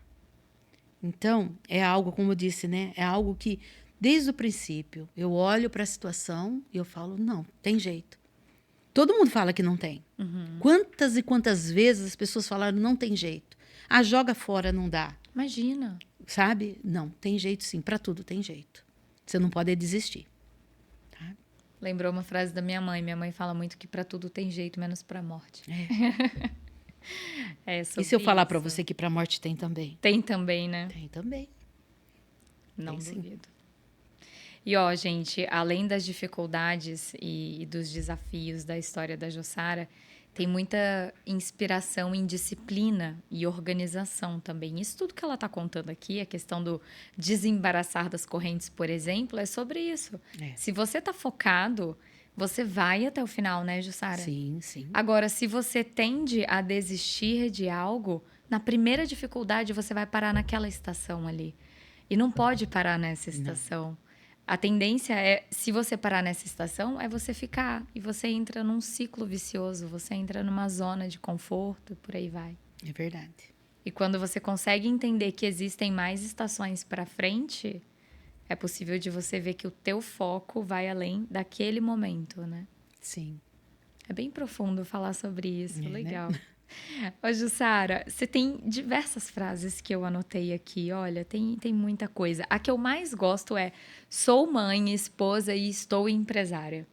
Speaker 1: Então, é algo, como eu disse, né? É algo que, desde o princípio, eu olho para a situação e eu falo, não, tem jeito. Todo mundo fala que não tem. Quantas e quantas vezes as pessoas falaram, não tem jeito. Ah, joga fora, não dá.
Speaker 2: Imagina.
Speaker 1: Sabe? Não, tem jeito sim. Para tudo tem jeito. Você não pode desistir. Tá?
Speaker 2: Lembrou uma frase da minha mãe. Minha mãe fala muito que para tudo tem jeito, menos para a morte.
Speaker 1: E se eu falar para você que para a morte tem também?
Speaker 2: Tem também, né?
Speaker 1: Tem também.
Speaker 2: Não
Speaker 1: tem,
Speaker 2: duvido. E, ó, gente, além das dificuldades e dos desafios da história da Jussara, tem muita inspiração em disciplina e organização também. Isso tudo que ela está contando aqui, a questão do desembaraçar das correntes, por exemplo, é sobre isso. Se você está focado, você vai até o final, né, Jussara?
Speaker 1: Sim, sim.
Speaker 2: Agora, se você tende a desistir de algo, Na primeira dificuldade, você vai parar naquela estação ali. E não pode parar nessa estação. A tendência é, se você parar nessa estação, é você ficar. E você entra num ciclo vicioso, você entra numa zona de conforto e por aí vai.
Speaker 1: É verdade.
Speaker 2: E quando você consegue entender que existem mais estações para frente, é possível de você ver que o teu foco vai além daquele momento, né?
Speaker 1: Sim.
Speaker 2: É bem profundo falar sobre isso,
Speaker 1: É,
Speaker 2: legal.
Speaker 1: né?
Speaker 2: Ô, Jussara, você tem diversas frases que eu anotei aqui. Olha, tem muita coisa. A que eu mais gosto é: sou mãe, esposa e estou empresária.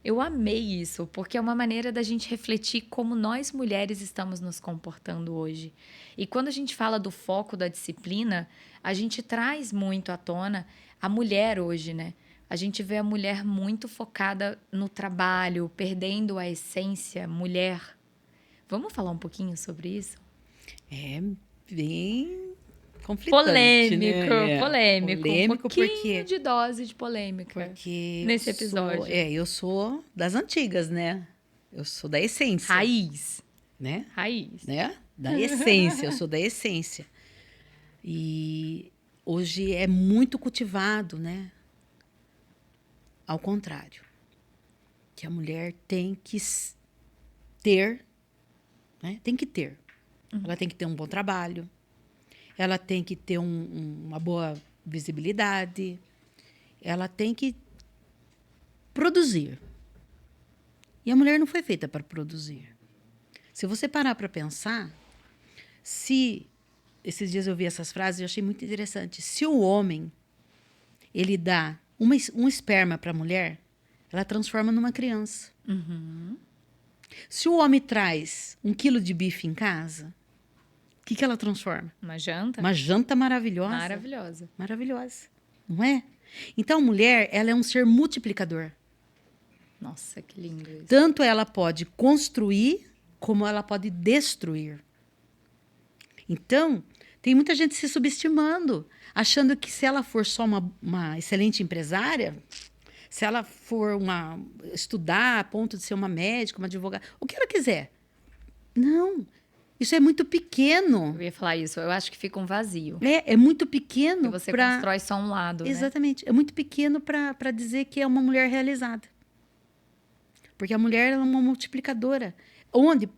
Speaker 2: Eu amei isso, porque é uma maneira da gente refletir como nós mulheres estamos nos comportando hoje. E quando a gente fala do foco da disciplina, a gente traz muito à tona a mulher hoje, né? A gente vê a mulher muito focada no trabalho, perdendo a essência mulher. Vamos falar um pouquinho sobre isso?
Speaker 1: É bem conflitante,
Speaker 2: Polêmico,
Speaker 1: né?
Speaker 2: polêmico. Um
Speaker 1: Polêmico
Speaker 2: pouquinho de dose de polêmica
Speaker 1: porque
Speaker 2: nesse episódio.
Speaker 1: eu sou das antigas, né? Eu sou da essência,
Speaker 2: Raiz.
Speaker 1: né?
Speaker 2: Raiz.
Speaker 1: Da essência, eu sou da essência. E hoje é muito cultivado, né? Ao contrário, que a mulher tem que ter, né? Tem que ter. Ela tem que ter um bom trabalho, ela tem que ter uma boa visibilidade, ela tem que produzir. E a mulher não foi feita para produzir. Se você parar para pensar, esses dias eu vi essas frases e achei muito interessante. Se o homem ele dá um esperma para a mulher, ela transforma numa criança. Se o homem traz 1 quilo de bife em casa, o que ela transforma?
Speaker 2: Uma janta?
Speaker 1: Uma janta maravilhosa.
Speaker 2: Maravilhosa.
Speaker 1: Maravilhosa. Não é? Então, a mulher, ela é um ser multiplicador.
Speaker 2: Nossa, que lindo isso.
Speaker 1: Tanto ela pode construir, como ela pode destruir. Então, tem muita gente se subestimando, achando que se ela for só uma excelente empresária, se ela for estudar a ponto de ser uma médica, uma advogada, o que ela quiser. Não, isso é muito pequeno.
Speaker 2: Eu ia falar isso. Eu acho que fica um vazio.
Speaker 1: É muito pequeno.
Speaker 2: E você constrói só um lado, né?
Speaker 1: Exatamente. É muito pequeno para dizer que é uma mulher realizada. Porque a mulher é uma multiplicadora. Onde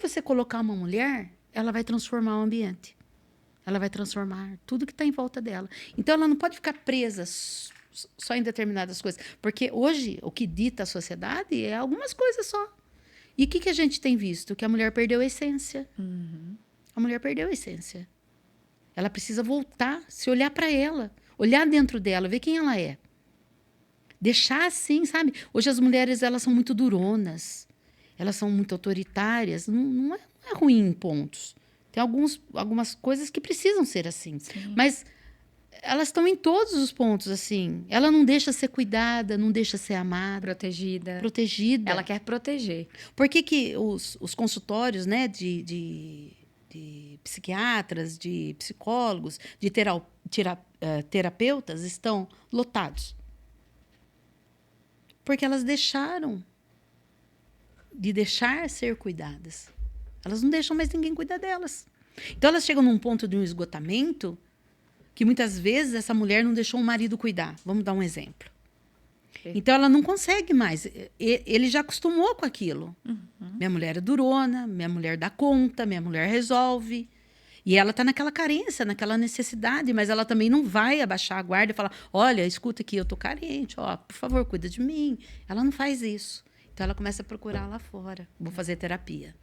Speaker 1: você colocar uma mulher, ela vai transformar o ambiente. Ela vai transformar tudo que está em volta dela. Então, ela não pode ficar presa só em determinadas coisas. Porque hoje, o que dita a sociedade é algumas coisas só. E o que a gente tem visto? Que a mulher perdeu a essência. A mulher perdeu a essência. Ela precisa voltar, se olhar para ela, olhar dentro dela, ver quem ela é. Deixar assim, sabe? Hoje as mulheres, elas são muito duronas. Elas são muito autoritárias. Não é ruim em pontos. Tem algumas coisas que precisam ser assim.
Speaker 2: Sim.
Speaker 1: Mas elas estão em todos os pontos assim. Ela não deixa ser cuidada, não deixa ser amada. Protegida.
Speaker 2: Ela quer proteger.
Speaker 1: Por que os consultórios, né, de psiquiatras, de psicólogos, de terapeutas estão lotados? Porque elas deixaram de deixar ser cuidadas. Elas não deixam mais ninguém cuidar delas. Então, elas chegam num ponto de um esgotamento que muitas vezes essa mulher não deixou o marido cuidar. Vamos dar um exemplo. Então, ela não consegue mais. Ele já acostumou com aquilo. Minha mulher é durona, minha mulher dá conta, minha mulher resolve. E ela está naquela carência, naquela necessidade, mas ela também não vai abaixar a guarda e falar: olha, escuta aqui, eu estou carente, ó, por favor, cuida de mim. Ela não faz isso. Então, ela começa a procurar lá fora. Vou fazer terapia.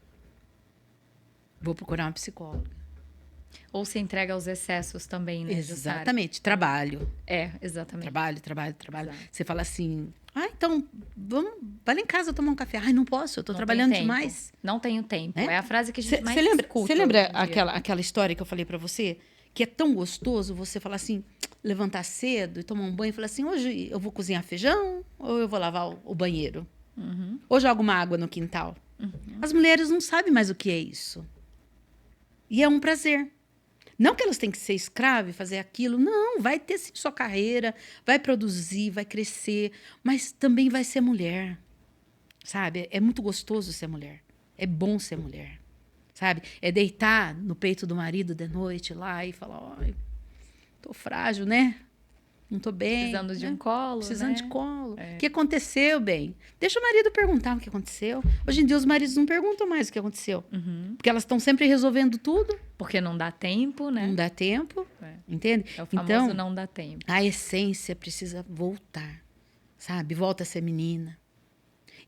Speaker 1: Vou procurar uma psicóloga.
Speaker 2: Ou se entrega aos excessos também, né, Jussara?
Speaker 1: Exatamente. Trabalho.
Speaker 2: Exatamente.
Speaker 1: Trabalho.
Speaker 2: Exato.
Speaker 1: Você fala assim: então, vai lá em casa tomar um café. Ai, não posso, eu estou trabalhando demais.
Speaker 2: Não tenho tempo. É a frase que a gente mais escuta.
Speaker 1: Você lembra aquela história que eu falei para você? Que é tão gostoso você falar assim, levantar cedo e tomar um banho e falar assim: hoje eu vou cozinhar feijão ou eu vou lavar o banheiro? Ou jogo uma água no quintal? As mulheres não sabem mais o que é isso. E é um prazer. Não que elas têm que ser escravas e fazer aquilo. Não, vai ter sim sua carreira, vai produzir, vai crescer, mas também vai ser mulher. Sabe? É muito gostoso ser mulher. É bom ser mulher. sabe? É deitar no peito do marido de noite lá e falar, ai, tô frágil, né? Não tô bem.
Speaker 2: Precisando de
Speaker 1: né?
Speaker 2: um colo,
Speaker 1: Precisando
Speaker 2: né?
Speaker 1: de colo.
Speaker 2: É.
Speaker 1: O que aconteceu, bem? Deixa o marido perguntar o que aconteceu. Hoje em dia, os maridos não perguntam mais o que aconteceu. Porque elas estão sempre resolvendo tudo.
Speaker 2: Porque não dá tempo, né?
Speaker 1: Não dá tempo,
Speaker 2: É.
Speaker 1: entende?
Speaker 2: É o famoso
Speaker 1: Então,
Speaker 2: não dá tempo.
Speaker 1: a essência precisa voltar, sabe? Volta a ser menina.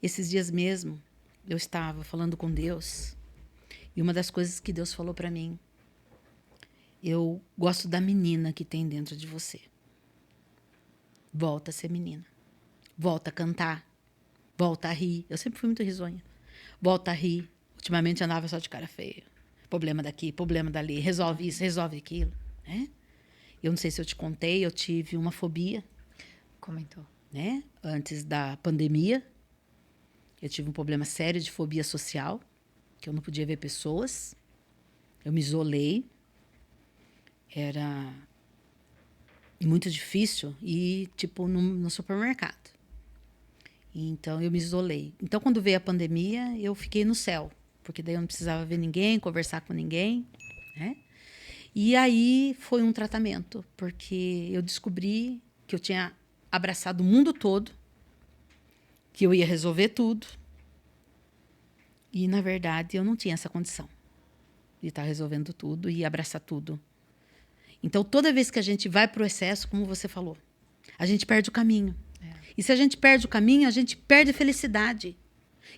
Speaker 1: Esses dias mesmo, eu estava falando com Deus. E uma das coisas que Deus falou para mim, eu gosto da menina que tem dentro de você. Volta a ser menina. Volta a cantar. Volta a rir. Eu sempre fui muito risonha. Volta a rir. Ultimamente andava só de cara feia. Problema daqui, problema dali. Resolve isso, resolve aquilo. Né? Eu não sei se eu te contei, eu tive uma fobia.
Speaker 2: Comentou.
Speaker 1: Né? Antes da pandemia. Eu tive um problema sério de fobia social. Que eu não podia ver pessoas. Eu me isolei. Era muito difícil ir, tipo, no supermercado. Então, eu me isolei. Então, quando veio a pandemia, eu fiquei no céu. Porque daí eu não precisava ver ninguém, conversar com ninguém, né? E aí foi um tratamento. Porque eu descobri que eu tinha abraçado o mundo todo. Que eu ia resolver tudo. E, na verdade, eu não tinha essa condição. De estar resolvendo tudo e abraçar tudo. Então, toda vez que a gente vai para o excesso, como você falou, a gente perde o caminho. E se a gente perde o caminho, a gente perde a felicidade.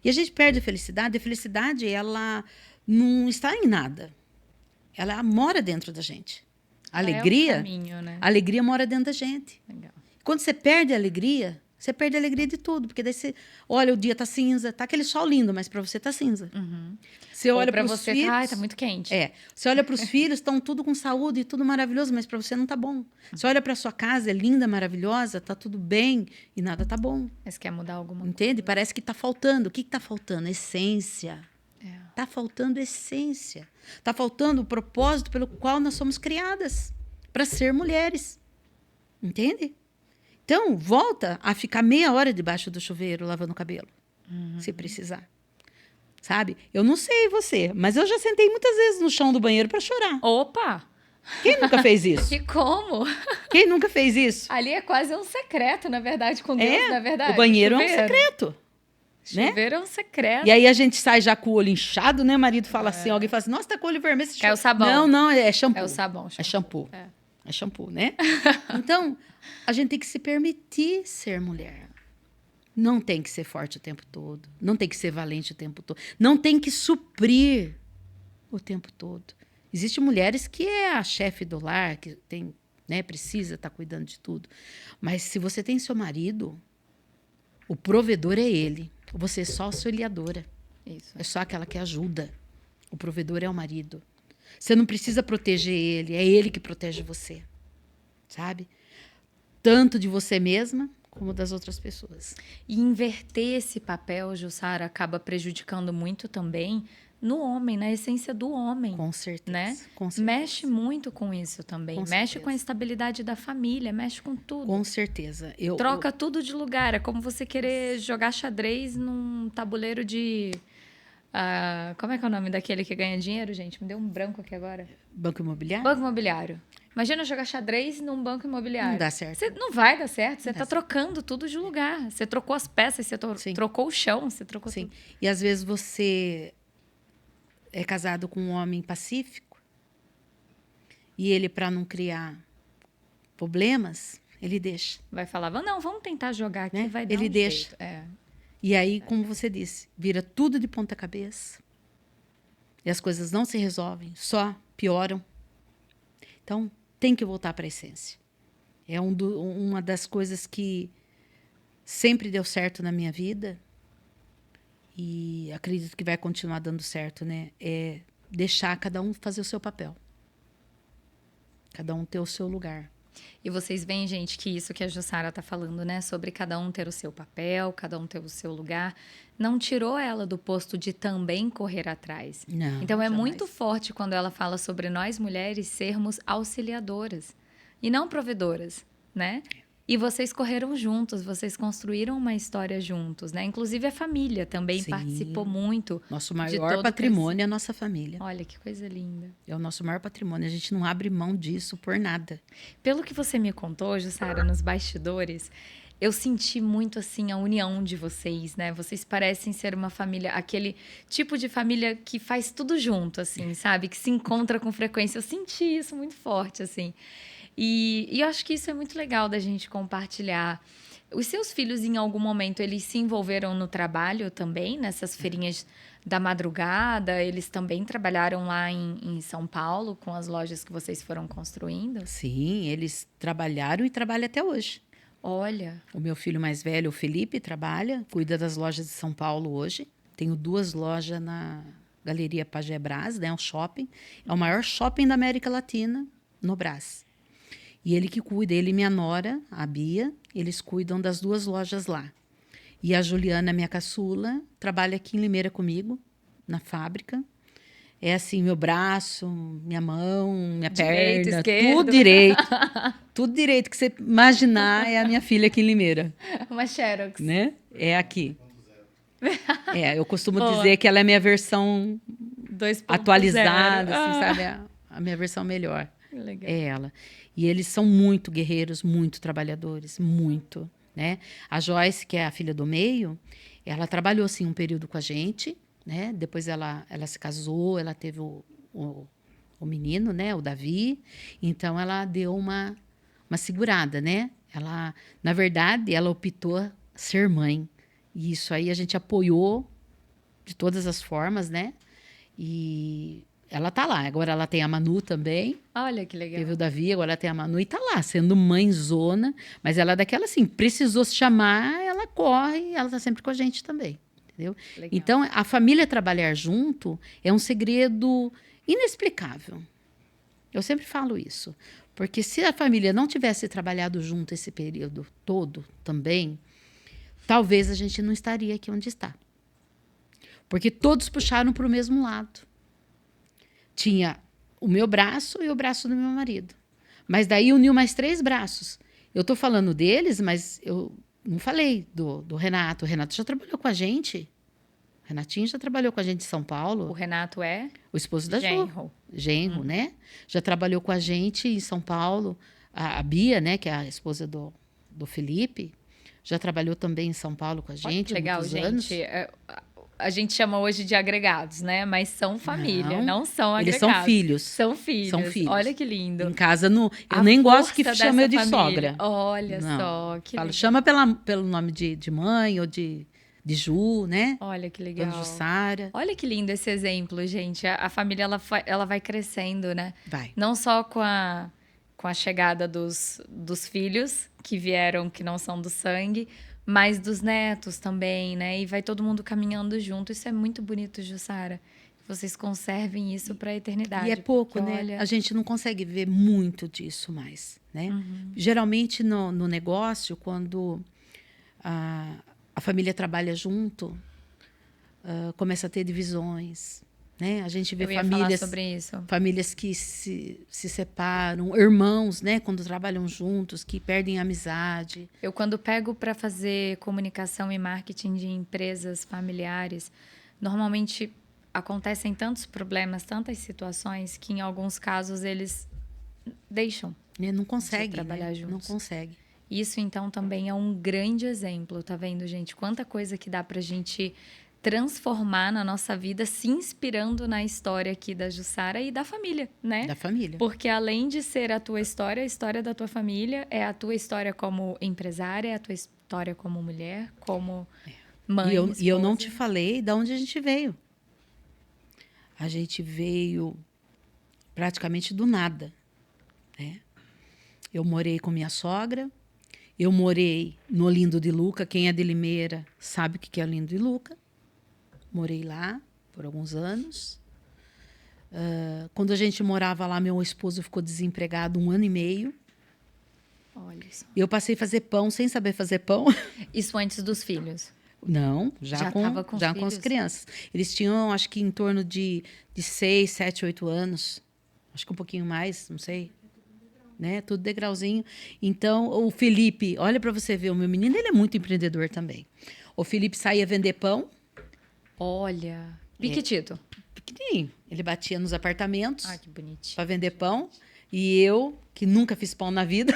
Speaker 1: E a gente perde a felicidade, ela não está em nada. Ela mora dentro da gente. A alegria,
Speaker 2: é um caminho, né?
Speaker 1: a alegria mora dentro da gente.
Speaker 2: Legal.
Speaker 1: Quando você perde a alegria, você perde a alegria de tudo. Porque daí você olha, o dia tá cinza, tá aquele sol lindo, mas para você tá cinza. Você olha para os filhos.
Speaker 2: Ai, tá muito quente.
Speaker 1: Você olha para os filhos, estão tudo com saúde e tudo maravilhoso, mas para você não tá bom. Você olha para sua casa, é linda, maravilhosa, tá tudo bem e nada tá bom.
Speaker 2: Mas quer mudar alguma
Speaker 1: Entende? Parece que tá faltando. O que tá faltando? Essência.
Speaker 2: coisa?
Speaker 1: Tá faltando essência. Tá faltando o propósito pelo qual nós somos criadas, para ser mulheres. Entende? Então, volta a ficar meia hora debaixo do chuveiro lavando o cabelo, se precisar. Sabe? Eu não sei você, mas eu já sentei muitas vezes no chão do banheiro para chorar.
Speaker 2: Opa!
Speaker 1: Quem nunca fez isso?
Speaker 2: E como?
Speaker 1: Quem nunca fez isso?
Speaker 2: Ali é quase um secreto, na verdade, com Deus, na verdade.
Speaker 1: O banheiro é um
Speaker 2: Chuveiro.
Speaker 1: secreto. Né?
Speaker 2: Chuveiro é um secreto.
Speaker 1: E aí a gente sai já com o olho inchado, né? Marido fala assim, alguém fala assim, nossa, tá com o olho vermelho.
Speaker 2: É o sabão.
Speaker 1: Não, é shampoo.
Speaker 2: É o sabão.
Speaker 1: É shampoo. É shampoo, né? Então, a gente tem que se permitir ser mulher. Não tem que ser forte o tempo todo. Não tem que ser valente o tempo todo. Não tem que suprir o tempo todo. Existem mulheres que é a chefe do lar, que tem, né, precisa estar cuidando de tudo. Mas se você tem seu marido, o provedor é ele. Você é só auxiliadora.
Speaker 2: Isso.
Speaker 1: É só aquela que ajuda. O provedor é o marido. Você não precisa proteger ele, é ele que protege você. Sabe? Tanto de você mesma, como das outras pessoas.
Speaker 2: E inverter esse papel, Jussara, acaba prejudicando muito também no homem, na essência do homem.
Speaker 1: Com certeza.
Speaker 2: Né?
Speaker 1: Com certeza.
Speaker 2: Mexe muito com isso também.
Speaker 1: Com
Speaker 2: mexe
Speaker 1: certeza.
Speaker 2: com a estabilidade da família, mexe com tudo.
Speaker 1: Com certeza.
Speaker 2: Troca tudo de lugar. É como você querer jogar xadrez num tabuleiro de... como é que é o nome daquele que ganha dinheiro, gente? Me deu um branco aqui agora.
Speaker 1: Banco imobiliário?
Speaker 2: Banco imobiliário. Imagina jogar xadrez num banco imobiliário.
Speaker 1: Não dá certo.
Speaker 2: Não vai dar certo. Você
Speaker 1: Não
Speaker 2: está
Speaker 1: dá certo.
Speaker 2: trocando tudo de lugar. Você trocou as peças, você
Speaker 1: Sim.
Speaker 2: trocou o chão, você trocou
Speaker 1: Sim.
Speaker 2: tudo.
Speaker 1: E às vezes você é casado com um homem pacífico e ele, para não criar problemas, ele deixa.
Speaker 2: Vai falar, não, vamos tentar jogar aqui,
Speaker 1: Né?
Speaker 2: vai dar
Speaker 1: Ele
Speaker 2: um
Speaker 1: deixa.
Speaker 2: jeito.
Speaker 1: E aí, como você disse, vira tudo de ponta cabeça. E as coisas não se resolvem, só pioram. Então, tem que voltar para a essência. É uma das coisas que sempre deu certo na minha vida e acredito que vai continuar dando certo, né? É deixar cada um fazer o seu papel. Cada um ter o seu lugar.
Speaker 2: E vocês veem, gente, que isso que a Jussara tá falando, né? Sobre cada um ter o seu papel, cada um ter o seu lugar. Não tirou ela do posto de também correr atrás.
Speaker 1: Não,
Speaker 2: então, é
Speaker 1: jamais.
Speaker 2: muito forte quando ela fala sobre nós mulheres sermos auxiliadoras e não provedoras, né? E vocês correram juntos, vocês construíram uma história juntos, né? Inclusive a família também
Speaker 1: Sim.
Speaker 2: participou muito.
Speaker 1: Nosso
Speaker 2: de
Speaker 1: maior
Speaker 2: todo o
Speaker 1: patrimônio é a nossa família.
Speaker 2: Olha que coisa linda.
Speaker 1: É o nosso maior patrimônio. A gente não abre mão disso por nada.
Speaker 2: Pelo que você me contou, Jussara, nos bastidores, eu senti muito assim a união de vocês, né? Vocês parecem ser uma família, aquele tipo de família que faz tudo junto, assim, sabe? Que se encontra com frequência. Eu senti isso muito forte, assim. E eu acho que isso é muito legal da gente compartilhar. Os seus filhos, em algum momento, eles se envolveram no trabalho também, nessas feirinhas da madrugada? Eles também trabalharam lá em São Paulo, com as lojas que vocês foram construindo?
Speaker 1: Sim, eles trabalharam e trabalham até hoje.
Speaker 2: Olha,
Speaker 1: O meu filho mais velho, o Felipe, trabalha, cuida das lojas de São Paulo hoje. Tenho 2 lojas na Galeria Pajé Brás, né, um shopping. É o maior shopping da América Latina, no Brás. E ele que cuida, ele e minha nora, a Bia, eles cuidam das 2 lojas lá. E a Juliana, minha caçula, trabalha aqui em Limeira comigo, na fábrica. É assim, meu braço, minha mão, minha
Speaker 2: Direito,
Speaker 1: perna,
Speaker 2: esquerdo.
Speaker 1: tudo direito. Tudo direito que você imaginar é a minha filha aqui em Limeira,
Speaker 2: uma Xerox.
Speaker 1: né? É aqui. Eu costumo
Speaker 2: Boa.
Speaker 1: dizer que ela é a minha versão
Speaker 2: 2.0.
Speaker 1: atualizada, assim,
Speaker 2: Ah,
Speaker 1: sabe? A minha versão melhor.
Speaker 2: legal.
Speaker 1: É ela. E eles são muito guerreiros, muito trabalhadores, muito, né? A Joyce, que é a filha do meio, ela trabalhou, assim, um período com a gente, né? Depois ela se casou, ela teve o menino, né? O Davi. Então, ela deu uma segurada, né? Ela, na verdade, ela optou ser mãe. E isso aí a gente apoiou de todas as formas, né? E ela tá lá. Agora ela tem a Manu também.
Speaker 2: Olha que legal.
Speaker 1: Teve o Davi, agora ela tem a Manu e tá lá, sendo mãezona. Mas ela é daquela assim, precisou se chamar, ela corre, ela tá sempre com a gente também. Entendeu?
Speaker 2: Legal.
Speaker 1: Então, a família trabalhar junto é um segredo inexplicável. Eu sempre falo isso. Porque se a família não tivesse trabalhado junto esse período todo também, talvez a gente não estaria aqui onde está. Porque todos puxaram para o mesmo lado. Tinha o meu braço e o braço do meu marido. Mas daí uniu mais 3 braços. Eu estou falando deles, mas eu não falei do Renato. O Renato já trabalhou com a gente. O Renatinho já trabalhou com a gente em São
Speaker 2: O
Speaker 1: Paulo.
Speaker 2: Renato é
Speaker 1: O esposo da Jo.
Speaker 2: genro.
Speaker 1: Genro, né? Já trabalhou com a gente em São Paulo. A Bia, né, que é a esposa do Felipe, já trabalhou também em São Paulo com a
Speaker 2: Olha que
Speaker 1: gente há
Speaker 2: legal,
Speaker 1: muitos
Speaker 2: gente.
Speaker 1: anos.
Speaker 2: A gente chama hoje de agregados, né? Mas são família, não são
Speaker 1: Eles
Speaker 2: agregados.
Speaker 1: são filhos.
Speaker 2: São filhos.
Speaker 1: São filhos.
Speaker 2: Olha que lindo.
Speaker 1: Em casa, eu
Speaker 2: A
Speaker 1: nem gosto que
Speaker 2: força
Speaker 1: chame eu de
Speaker 2: dessa família.
Speaker 1: sogra.
Speaker 2: Olha
Speaker 1: Não.
Speaker 2: só, que
Speaker 1: Falo,
Speaker 2: legal.
Speaker 1: chama pelo nome de mãe ou de Ju, né?
Speaker 2: Olha que
Speaker 1: Dona
Speaker 2: legal.
Speaker 1: Jussara.
Speaker 2: Olha que lindo esse exemplo, gente. A família ela vai crescendo, né?
Speaker 1: Vai.
Speaker 2: Não só com a chegada dos filhos que vieram, que não são do sangue, mas dos netos também, né? E vai todo mundo caminhando junto. Isso é muito bonito, Jussara. Que vocês conservem isso para a eternidade.
Speaker 1: E é pouco,
Speaker 2: porque,
Speaker 1: né?
Speaker 2: olha,
Speaker 1: A gente não consegue ver muito disso mais, né? Geralmente, no negócio, quando a família trabalha junto, começa a ter divisões, né? A gente vê
Speaker 2: eu ia falar
Speaker 1: famílias...
Speaker 2: sobre isso.
Speaker 1: Famílias que se separam, irmãos, né, quando trabalham juntos, que perdem a amizade.
Speaker 2: Eu, quando pego para fazer comunicação e marketing de empresas familiares, normalmente acontecem tantos problemas, tantas situações, que em alguns casos eles deixam.
Speaker 1: Né? Não consegue,
Speaker 2: trabalhar
Speaker 1: né?
Speaker 2: juntos.
Speaker 1: Não consegue.
Speaker 2: Isso, então, também é um grande exemplo, tá vendo, gente? Quanta coisa que dá pra gente transformar na nossa vida, se inspirando na história aqui da Jussara e da família, né?
Speaker 1: Da família.
Speaker 2: Porque além de ser a tua história, a história da tua família é a tua história como empresária, é a tua história como mulher, como mãe,
Speaker 1: E eu não
Speaker 2: esposa.
Speaker 1: te falei de onde a gente veio. A gente veio praticamente do nada, né? Eu morei com minha sogra, eu morei no Olindo de Luca. Quem é de Limeira sabe o que é Olindo de Luca. Morei lá por alguns anos. Quando a gente morava lá, meu esposo ficou desempregado 1 ano e meio.
Speaker 2: Olha só.
Speaker 1: Eu passei a fazer pão sem saber fazer pão.
Speaker 2: Isso antes dos filhos.
Speaker 1: Não,
Speaker 2: Já
Speaker 1: com
Speaker 2: tava com os
Speaker 1: já com as
Speaker 2: filhos?
Speaker 1: crianças. Eles tinham, acho que em torno de 6, 7, 8 anos. Acho que um pouquinho mais, não sei. né? Tudo degrauzinho. Então, o Felipe, olha para você ver, o meu menino, ele é muito empreendedor também. O Felipe saía vender pão.
Speaker 2: Olha, piquitito.
Speaker 1: Pequenininho. Ele batia nos apartamentos
Speaker 2: Ah, que bonitinho.
Speaker 1: para vender pão. E eu, que nunca fiz pão na vida,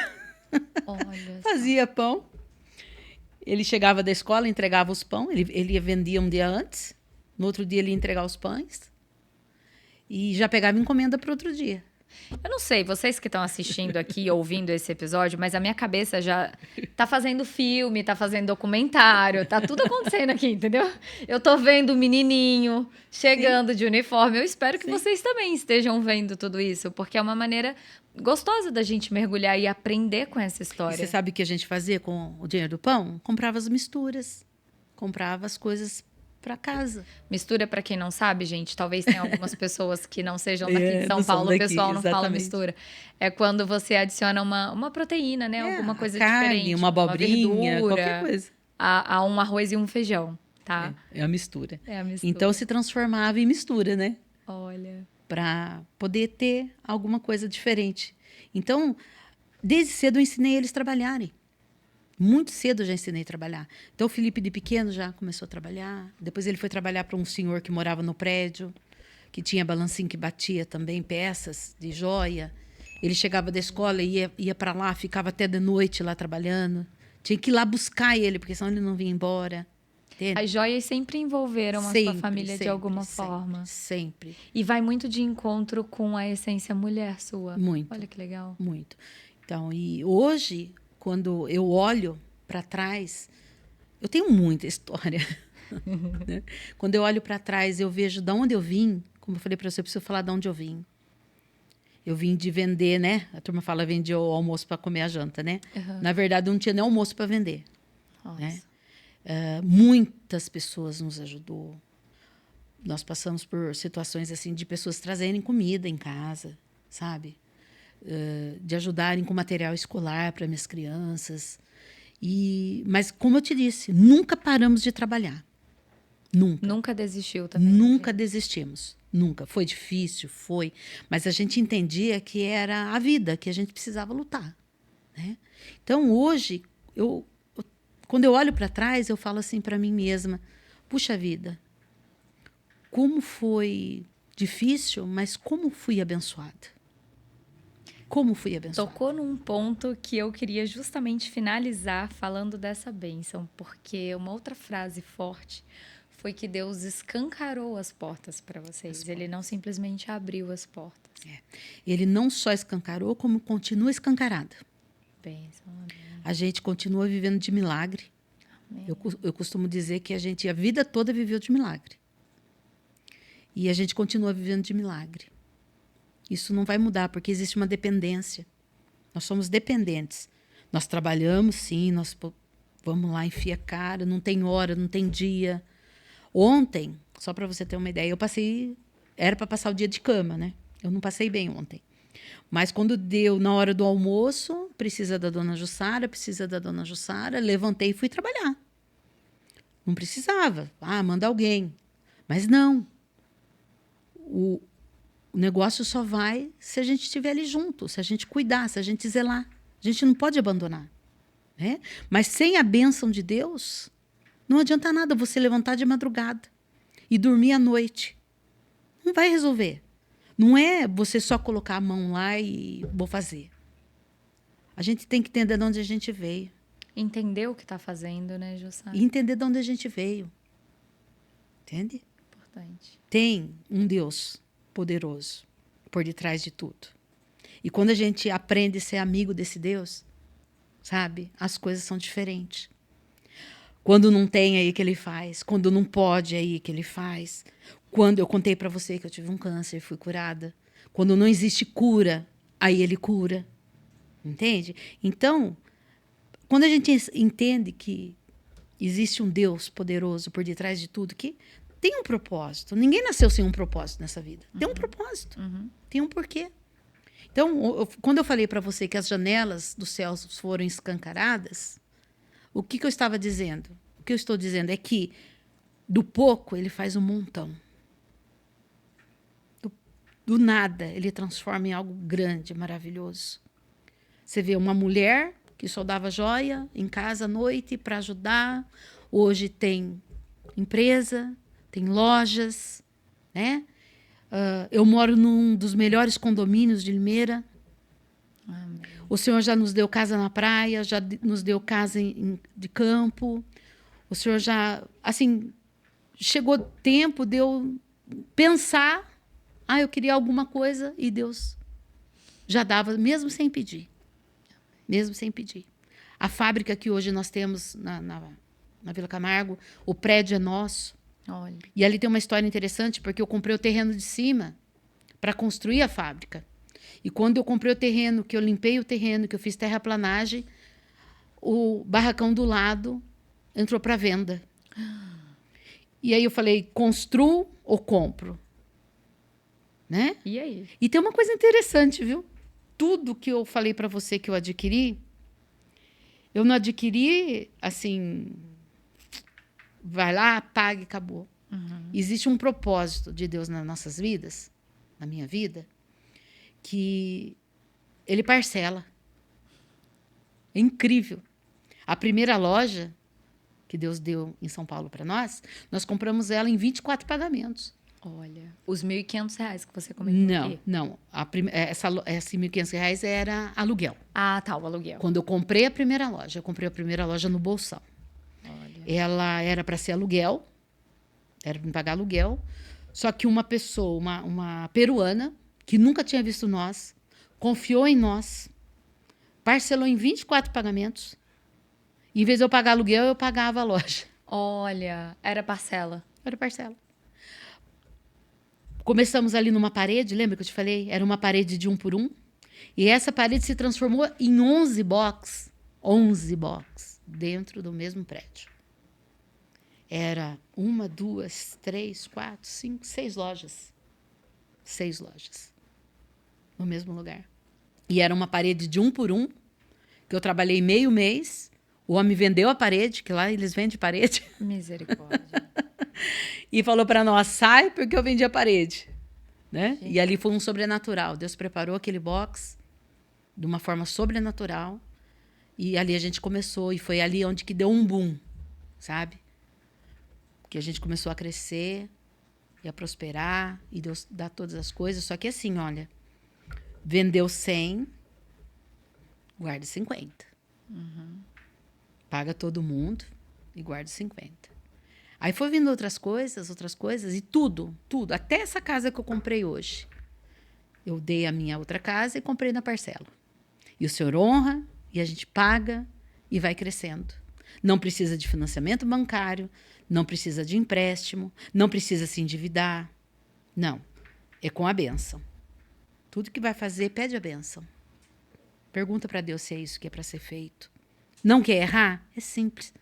Speaker 2: Olha só.
Speaker 1: fazia pão. Ele chegava da escola, entregava os pão. Ele vendia um dia antes. No outro dia, ele ia entregar os pães. E já pegava encomenda para outro dia.
Speaker 2: Eu não sei, vocês que estão assistindo aqui, ouvindo esse episódio, mas a minha cabeça já tá fazendo filme, tá fazendo documentário, tá tudo acontecendo aqui, entendeu? Eu tô vendo o menininho chegando de uniforme. Eu espero que vocês também estejam vendo tudo isso, porque é uma maneira gostosa da gente mergulhar e aprender com essa
Speaker 1: E
Speaker 2: história.
Speaker 1: você sabe o que a gente fazia com o dinheiro do pão? Comprava as misturas. Comprava as coisas para casa.
Speaker 2: Mistura, para quem não sabe, gente, talvez tenha algumas pessoas que não sejam daqui de São
Speaker 1: não são
Speaker 2: Paulo,
Speaker 1: daqui,
Speaker 2: o pessoal não fala
Speaker 1: exatamente.
Speaker 2: mistura. É quando você adiciona uma proteína, né? Alguma coisa
Speaker 1: carne,
Speaker 2: diferente.
Speaker 1: uma abobrinha,
Speaker 2: verdura,
Speaker 1: qualquer coisa.
Speaker 2: a um arroz e um feijão, tá?
Speaker 1: É a mistura.
Speaker 2: É a mistura.
Speaker 1: Então se transformava em mistura, né?
Speaker 2: Olha.
Speaker 1: Para poder ter alguma coisa diferente. Então, desde cedo eu ensinei eles a trabalharem. Muito cedo eu já ensinei a trabalhar. Então, o Felipe, de pequeno, já começou a trabalhar. Depois, ele foi trabalhar para um senhor que morava no prédio, que tinha balancinho que batia também peças de joia. Ele chegava da escola, ia para lá, ficava até de noite lá trabalhando. Tinha que ir lá buscar ele, porque senão ele não vinha embora. Entende?
Speaker 2: As joias sempre envolveram a sua família de alguma
Speaker 1: sempre,
Speaker 2: forma.
Speaker 1: Sempre.
Speaker 2: E vai muito de encontro com a essência mulher sua.
Speaker 1: Muito.
Speaker 2: Olha que legal.
Speaker 1: Muito. Então, e hoje, quando eu olho para trás, eu tenho muita história. Né? Quando eu olho para trás, eu vejo de onde eu vim. Como eu falei para você, eu preciso falar de onde eu vim. Eu vim de vender, né? A turma fala vender o almoço para comer a janta, né?
Speaker 2: Uhum.
Speaker 1: Na verdade, eu não tinha nem almoço para vender.
Speaker 2: Nossa.
Speaker 1: Né? Muitas pessoas nos ajudou. Nós passamos por situações assim de pessoas trazerem comida em casa, sabe? De ajudarem com material escolar para minhas crianças. Mas, como eu te disse, nunca paramos de trabalhar. Nunca.
Speaker 2: Nunca desistiu também.
Speaker 1: Nunca desistimos. Nunca. Foi difícil, foi. Mas a gente entendia que era a vida, que a gente precisava lutar. Né? Então, hoje, quando eu olho para trás, eu falo assim para mim mesma, puxa vida, como foi difícil, mas como fui abençoada. Como fui abençoada.
Speaker 2: Tocou num ponto que eu queria justamente finalizar falando dessa bênção, porque uma outra frase forte foi que Deus escancarou as portas para vocês. Ele não simplesmente abriu as portas.
Speaker 1: Ele não só escancarou, como continua escancarada.
Speaker 2: Bênção, amém.
Speaker 1: A gente continua vivendo de milagre.
Speaker 2: Amém.
Speaker 1: Eu costumo dizer que a vida toda viveu de milagre. E a gente continua vivendo de milagre. Isso não vai mudar, porque existe uma dependência. Nós somos dependentes. Nós trabalhamos, sim, nós vamos lá, enfia a cara, não tem hora, não tem dia. Ontem, só para você ter uma ideia, era para passar o dia de cama, né? Eu não passei bem ontem. Mas quando deu na hora do almoço, precisa da dona Jussara, levantei e fui trabalhar. Não precisava. Manda alguém. Mas não. O negócio só vai se a gente estiver ali junto, se a gente cuidar, se a gente zelar. A gente não pode abandonar. Né? Mas sem a bênção de Deus, não adianta nada você levantar de madrugada e dormir à noite. Não vai resolver. Não é você só colocar a mão lá e vou fazer. A gente tem que entender de onde a gente veio.
Speaker 2: Entender o que está fazendo, né, Jussara?
Speaker 1: E entender de onde a gente veio. Entende?
Speaker 2: Importante.
Speaker 1: Tem um Deus poderoso por detrás de tudo. E quando a gente aprende a ser amigo desse Deus, sabe? As coisas são diferentes. Quando não tem, aí que ele faz. Quando não pode, aí que ele faz. Quando eu contei para você que eu tive um câncer e fui curada. Quando não existe cura, aí ele cura. Entende? Então, quando a gente entende que existe um Deus poderoso por detrás de tudo, que tem um propósito. Ninguém nasceu sem um propósito nessa vida. Tem um propósito. Tem um porquê. Então, quando eu falei para você que as janelas dos céus foram escancaradas, o que eu estava dizendo? O que eu estou dizendo é que do pouco ele faz um montão. Do nada ele transforma em algo grande, maravilhoso. Você vê uma mulher que soldava joia em casa à noite para ajudar. Hoje tem empresa, tem lojas, né? Eu moro num dos melhores condomínios de Limeira.
Speaker 2: Amém.
Speaker 1: O Senhor já nos deu casa na praia, já nos deu casa de campo. O Senhor já, assim, chegou tempo de eu pensar, eu queria alguma coisa e Deus já dava, mesmo sem pedir. Mesmo sem pedir. A fábrica que hoje nós temos na Vila Camargo, o prédio é nosso.
Speaker 2: Olha.
Speaker 1: E ali tem uma história interessante, porque eu comprei o terreno de cima para construir a fábrica. E quando eu comprei o terreno, que eu limpei o terreno, que eu fiz terraplanagem, o barracão do lado entrou para venda. E aí eu falei, construo ou compro? Né?
Speaker 2: E aí?
Speaker 1: E tem uma coisa interessante, viu? Tudo que eu falei para você que eu adquiri, eu não adquiri assim, vai lá, pague e acabou.
Speaker 2: Uhum.
Speaker 1: Existe um propósito de Deus nas nossas vidas, na minha vida, que ele parcela. É incrível. A primeira loja que Deus deu em São Paulo para nós compramos ela em 24 pagamentos.
Speaker 2: Olha, os R$ 1.500 que você comentou aqui.
Speaker 1: Não. Essa R$1.500 era aluguel.
Speaker 2: Ah, tá, o aluguel.
Speaker 1: Quando eu comprei a primeira loja, eu comprei a primeira loja no Bolsão.
Speaker 2: Olha.
Speaker 1: Ela era para ser aluguel, era para me pagar aluguel, só que uma pessoa, uma peruana, que nunca tinha visto nós, confiou em nós, parcelou em 24 pagamentos. Em vez de eu pagar aluguel, eu pagava a loja.
Speaker 2: Olha, era parcela.
Speaker 1: Era parcela. Começamos ali numa parede, lembra que eu te falei? Era uma parede de 1 por 1. E essa parede se transformou em 11 box. 11 box dentro do mesmo prédio. Era 1, 2, 3, 4, 5, 6 lojas. 6 lojas. No mesmo lugar. E era uma parede de 1 por 1, que eu trabalhei meio mês. O homem vendeu a parede, que lá eles vendem parede.
Speaker 2: Misericórdia.
Speaker 1: E falou para nós, sai porque eu vendi a parede. Né? E ali foi um sobrenatural. Deus preparou aquele box de uma forma sobrenatural. E ali a gente começou. E foi ali onde que deu um boom, sabe? Que a gente começou a crescer e a prosperar. E Deus dá todas as coisas. Só que assim, olha, vendeu 100, guarda 50.
Speaker 2: Uhum.
Speaker 1: Paga todo mundo e guarda 50. Aí foi vindo outras coisas, e tudo. Até essa casa que eu comprei hoje. Eu dei a minha outra casa e comprei na parcela. E o Senhor honra, e a gente paga e vai crescendo. Não precisa de financiamento bancário, não precisa de empréstimo, não precisa se endividar. Não, é com a bênção. Tudo que vai fazer, pede a bênção. Pergunta para Deus se é isso que é para ser feito. Não quer errar? É simples.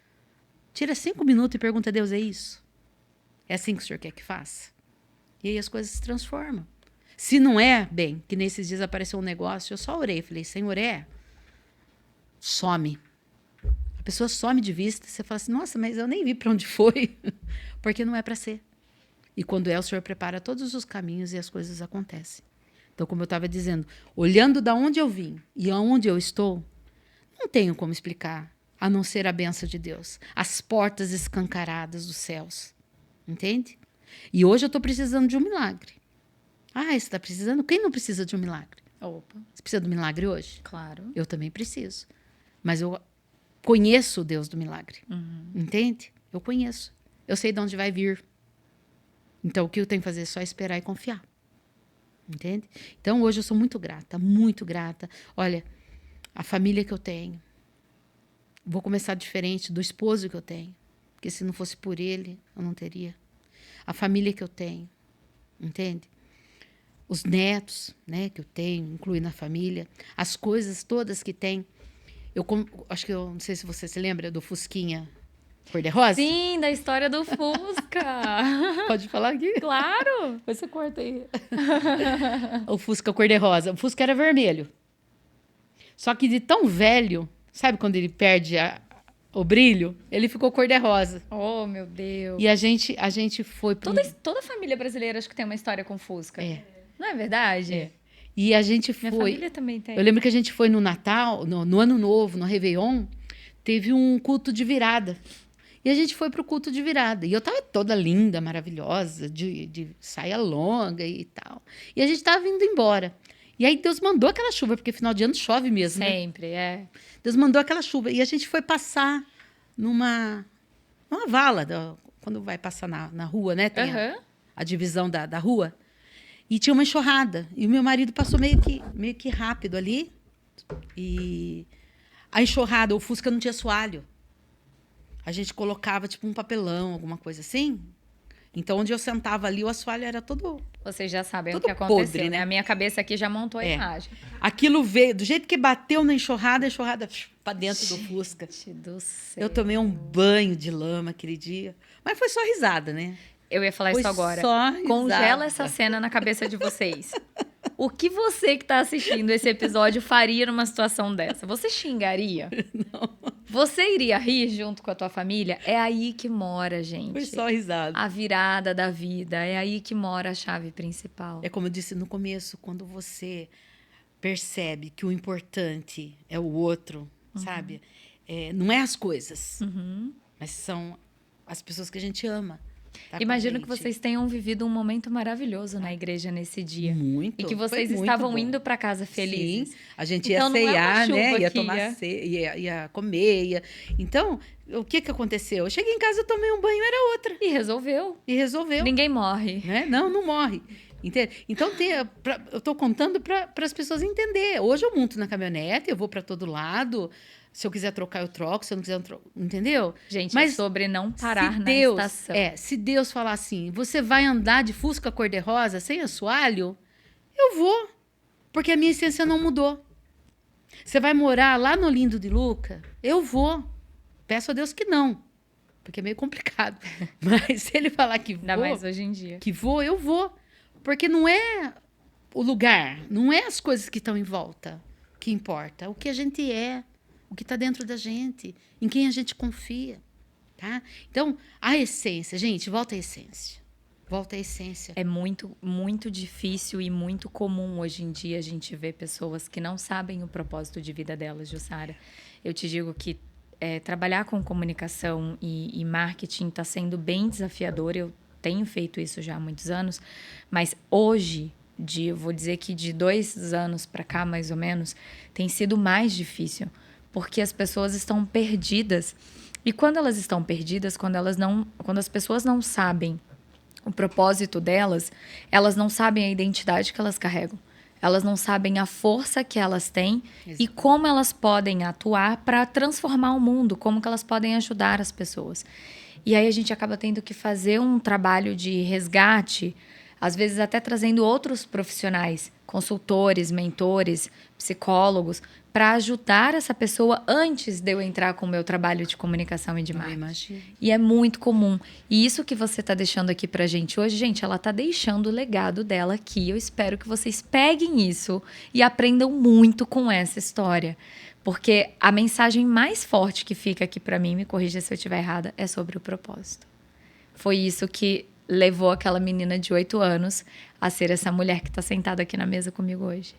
Speaker 1: Tira 5 minutos e pergunta a Deus, é isso? É assim que o Senhor quer que faça? E aí as coisas se transformam. Se não é, bem, que nesses dias apareceu um negócio, eu só orei. Falei, Senhor, some. A pessoa some de vista. Você fala assim, nossa, mas eu nem vi para onde foi. Porque não é para ser. E quando o Senhor prepara todos os caminhos e as coisas acontecem. Então, como eu estava dizendo, olhando da onde eu vim e aonde eu estou, não tenho como explicar, a não ser a bênção de Deus. As portas escancaradas dos céus. Entende? E hoje eu estou precisando de um milagre. Você está precisando? Quem não precisa de um milagre?
Speaker 2: Opa.
Speaker 1: Você precisa do milagre hoje?
Speaker 2: Claro.
Speaker 1: Eu também preciso. Mas eu conheço o Deus do milagre.
Speaker 2: Uhum.
Speaker 1: Entende? Eu conheço. Eu sei de onde vai vir. Então, o que eu tenho que fazer é só esperar e confiar. Entende? Então, hoje eu sou muito grata, muito grata. Olha, a família que eu tenho. Vou começar diferente do esposo que eu tenho. Porque se não fosse por ele, eu não teria. A família que eu tenho. Entende? Os netos, né, que eu tenho, incluindo a família. As coisas todas que tem. Acho que eu não sei se você se lembra do Fusquinha cor-de-rosa.
Speaker 2: Sim, da história do Fusca.
Speaker 1: Pode falar aqui?
Speaker 2: Claro.
Speaker 1: Depois você corta aí. O Fusca cor-de-rosa. O Fusca era vermelho. Só que de tão velho, sabe quando ele perde o brilho? Ele ficou cor-de-rosa.
Speaker 2: Oh, meu Deus.
Speaker 1: E a gente foi...
Speaker 2: Toda família brasileira acho que tem uma história com Fusca.
Speaker 1: É.
Speaker 2: Não é verdade?
Speaker 1: É. E a gente
Speaker 2: Minha
Speaker 1: foi...
Speaker 2: família também tem.
Speaker 1: Eu lembro que a gente foi no Natal, no Ano Novo, no Réveillon, teve um culto de virada. E a gente foi pro culto de virada. E eu tava toda linda, maravilhosa, de saia longa e tal. E a gente tava vindo embora. E aí Deus mandou aquela chuva, porque final de ano chove mesmo, né?
Speaker 2: Sempre, é.
Speaker 1: Deus mandou aquela chuva. E a gente foi passar numa vala, quando vai passar na rua, né? Tem a divisão da rua. E tinha uma enxurrada. E o meu marido passou meio que rápido ali. E a enxurrada, o Fusca não tinha assoalho. A gente colocava, tipo, um papelão, alguma coisa assim. Então, onde eu sentava ali, o assoalho era todo...
Speaker 2: Vocês já sabem o
Speaker 1: Todo
Speaker 2: que aconteceu,
Speaker 1: podre,
Speaker 2: né?
Speaker 1: né?
Speaker 2: A minha cabeça aqui já montou a imagem.
Speaker 1: Aquilo veio, do jeito que bateu na enxurrada, a enxurrada para dentro do Fusca.
Speaker 2: Gente do céu.
Speaker 1: Eu tomei um banho de lama aquele dia. Mas foi só risada, né?
Speaker 2: Eu ia falar
Speaker 1: Foi
Speaker 2: isso agora.
Speaker 1: só risada.
Speaker 2: Congela essa cena na cabeça de vocês. O que você que está assistindo esse episódio faria numa situação dessa? Você xingaria?
Speaker 1: Não.
Speaker 2: Você iria rir junto com a tua família? É aí que mora, gente.
Speaker 1: Foi só risada.
Speaker 2: A virada da vida. É aí que mora a chave principal.
Speaker 1: É como eu disse no começo, quando você percebe que o importante é o outro, sabe? Não é as coisas, mas são as pessoas que a gente ama. Tá com a
Speaker 2: Imagino que
Speaker 1: gente.
Speaker 2: vocês tenham vivido um momento maravilhoso na igreja nesse dia.
Speaker 1: Muito.
Speaker 2: E que
Speaker 1: Foi
Speaker 2: vocês
Speaker 1: muito
Speaker 2: estavam
Speaker 1: bom.
Speaker 2: indo para casa felizes.
Speaker 1: Sim, a gente
Speaker 2: Então, não é
Speaker 1: ia
Speaker 2: uma
Speaker 1: ceiar,
Speaker 2: chuva
Speaker 1: né? Ia
Speaker 2: que
Speaker 1: tomar
Speaker 2: ia-
Speaker 1: ceia, ia comer. Então, o que aconteceu? Eu cheguei em casa, eu tomei um banho, era outra.
Speaker 2: E resolveu.
Speaker 1: E resolveu.
Speaker 2: Ninguém morre.
Speaker 1: Né? Não morre. Entende? Então, eu estou contando para as pessoas entenderem. Hoje eu monto na caminhonete, eu vou para todo lado. Se eu quiser trocar, eu troco. Se eu não quiser, eu troco. Entendeu?
Speaker 2: Gente,
Speaker 1: Mas
Speaker 2: é sobre não parar
Speaker 1: se
Speaker 2: na
Speaker 1: Deus,
Speaker 2: estação.
Speaker 1: se Deus falar assim, você vai andar de Fusca cor-de-rosa sem assoalho, eu vou. Porque a minha essência não mudou. Você vai morar lá no Lindo de Luca? Eu vou. Peço a Deus que não. Porque é meio complicado. Mas se ele falar que
Speaker 2: Ainda
Speaker 1: vou,
Speaker 2: mais hoje em dia.
Speaker 1: eu vou. Porque não é o lugar, não é as coisas que estão em volta que importa. O que a gente é, o que está dentro da gente, em quem a gente confia. Tá? Então, a essência, gente, volta à essência. Volta à essência.
Speaker 2: É muito, muito difícil e muito comum hoje em dia a gente ver pessoas que não sabem o propósito de vida delas, Jussara. Eu te digo que trabalhar com comunicação e marketing está sendo bem desafiador. Eu tenho feito isso já há muitos anos, mas hoje, eu vou dizer que de 2 anos para cá, mais ou menos, tem sido mais difícil, porque as pessoas estão perdidas. E quando elas estão perdidas, quando as pessoas não sabem o propósito delas, elas não sabem a identidade que elas carregam. Elas não sabem a força que elas têm e como elas podem atuar para transformar o mundo, como que elas podem ajudar as pessoas. E aí a gente acaba tendo que fazer um trabalho de resgate, às vezes até trazendo outros profissionais, consultores, mentores, psicólogos, para ajudar essa pessoa antes de eu entrar com o meu trabalho de comunicação e de marketing.
Speaker 1: Imagino.
Speaker 2: E é muito comum. E isso que você está deixando aqui pra gente hoje, gente, ela está deixando o legado dela aqui. Eu espero que vocês peguem isso e aprendam muito com essa história. Porque a mensagem mais forte que fica aqui pra mim, me corrija se eu estiver errada, é sobre o propósito. Foi isso que levou aquela menina de 8 anos a ser essa mulher que está sentada aqui na mesa comigo hoje.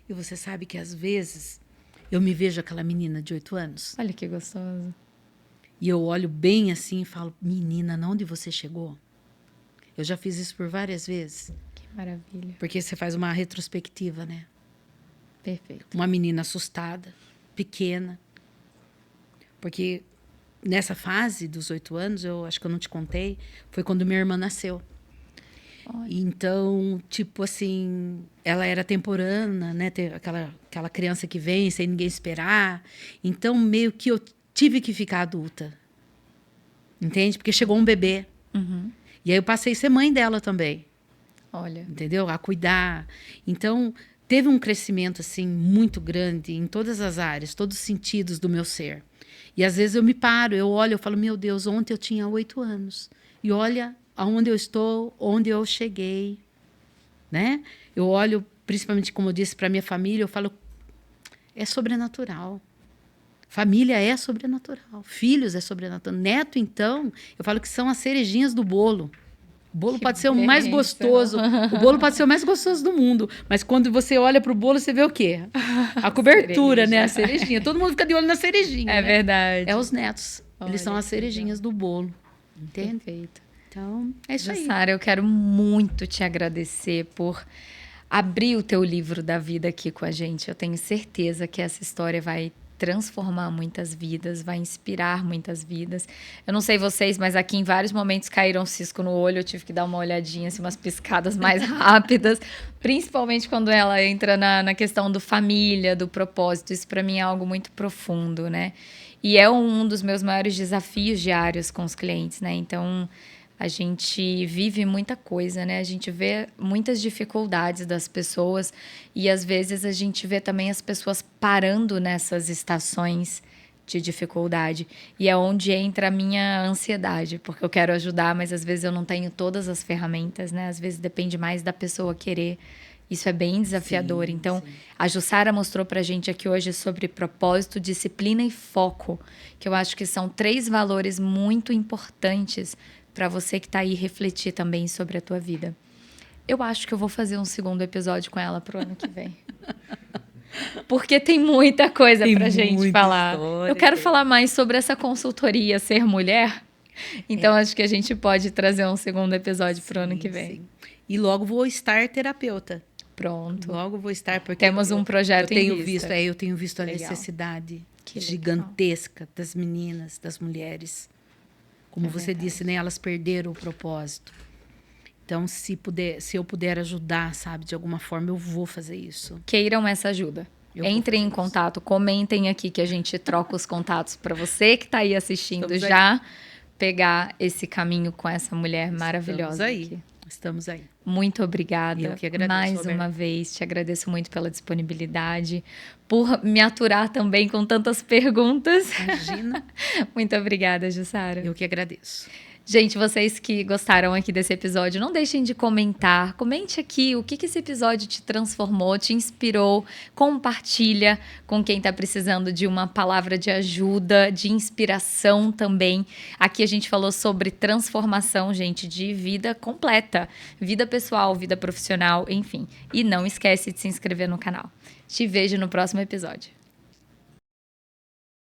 Speaker 1: E você sabe que às vezes eu me vejo aquela menina de 8 anos
Speaker 2: Olha que gostoso.
Speaker 1: e eu olho bem assim e falo, menina, onde você chegou? Eu já fiz isso por várias vezes.
Speaker 2: Que maravilha.
Speaker 1: Porque você faz uma retrospectiva, né?
Speaker 2: Perfeito.
Speaker 1: Uma menina assustada, pequena. Porque nessa fase dos 8 anos, eu acho que eu não te contei, foi quando minha irmã nasceu.
Speaker 2: Olha.
Speaker 1: Então, tipo assim, ela era temporânea, né? Aquela criança que vem sem ninguém esperar. Então, meio que eu tive que ficar adulta. Entende? Porque chegou um bebê.
Speaker 2: Uhum.
Speaker 1: E aí eu passei a ser mãe dela também.
Speaker 2: Olha.
Speaker 1: Entendeu? A cuidar. Então, teve um crescimento, assim, muito grande em todas as áreas, todos os sentidos do meu ser. E às vezes eu me paro, eu olho, eu falo, meu Deus, ontem eu tinha 8 anos. E olha aonde eu estou, onde eu cheguei, né? Eu olho, principalmente, como eu disse, para minha família, eu falo, é sobrenatural. Família é sobrenatural. Filhos é sobrenatural. Neto, então, eu falo que são as cerejinhas do bolo. O bolo
Speaker 2: Que
Speaker 1: pode ser o mais gostoso. O bolo pode ser o mais gostoso do mundo. Mas quando você olha pro bolo, você vê o quê? A cobertura, né? A cerejinha. Todo mundo fica de olho na cerejinha.
Speaker 2: É
Speaker 1: né?
Speaker 2: verdade.
Speaker 1: É os netos. Eles são
Speaker 2: Olha
Speaker 1: as
Speaker 2: que
Speaker 1: cerejinhas do bolo. Entende?
Speaker 2: Perfeito.
Speaker 1: Então, é isso aí.
Speaker 2: Jussara, eu quero muito te agradecer por abrir o teu livro da vida aqui com a gente. Eu tenho certeza que essa história vai transformar muitas vidas, vai inspirar muitas vidas. Eu não sei vocês, mas aqui em vários momentos caíram um cisco no olho, eu tive que dar uma olhadinha, assim, umas piscadas mais rápidas, principalmente quando ela entra na questão do família, do propósito. Isso para mim é algo muito profundo, né? E é um dos meus maiores desafios diários com os clientes, né? Então, a gente vive muita coisa, né? A gente vê muitas dificuldades das pessoas e às vezes a gente vê também as pessoas parando nessas estações de dificuldade. E é onde entra a minha ansiedade, porque eu quero ajudar, mas às vezes eu não tenho todas as ferramentas, né? Às vezes depende mais da pessoa querer. Isso é bem desafiador. Então, a Jussara mostrou pra gente aqui hoje sobre propósito, disciplina e foco, que eu acho que são 3 valores muito importantes para você que tá aí refletir também sobre a tua vida. Eu acho que eu vou fazer um segundo episódio com ela pro ano que vem. Porque tem muita coisa pra gente falar.
Speaker 1: História,
Speaker 2: Eu quero falar mais sobre essa consultoria Ser Mulher. Então, acho que a gente pode trazer um segundo episódio pro ano que vem.
Speaker 1: Sim. E logo vou estar terapeuta.
Speaker 2: Pronto.
Speaker 1: Logo vou estar, porque
Speaker 2: Temos um projeto
Speaker 1: eu tenho
Speaker 2: em vista.
Speaker 1: eu tenho visto a
Speaker 2: Legal.
Speaker 1: necessidade
Speaker 2: Que
Speaker 1: gigantesca das meninas, das mulheres. Como você disse, né? Elas perderam o propósito. Então, se eu puder ajudar, sabe, de alguma forma, eu vou fazer isso.
Speaker 2: Queiram essa ajuda. Entrem em contato, comentem aqui que a gente troca os contatos para você que está aí assistindo já pegar esse caminho com essa mulher maravilhosa.
Speaker 1: Estamos aí.
Speaker 2: Muito obrigada.
Speaker 1: Eu que agradeço,
Speaker 2: mais
Speaker 1: Roberta.
Speaker 2: uma vez, te agradeço muito pela disponibilidade, por me aturar também com tantas perguntas.
Speaker 1: Imagina.
Speaker 2: Muito obrigada, Jussara.
Speaker 1: Eu que agradeço.
Speaker 2: Gente, vocês que gostaram aqui desse episódio, não deixem de comentar. Comente aqui o que esse episódio te transformou, te inspirou. Compartilha com quem está precisando de uma palavra de ajuda, de inspiração também. Aqui a gente falou sobre transformação, gente, de vida completa. Vida pessoal, vida profissional, enfim. E não esquece de se inscrever no canal. Te vejo no próximo episódio.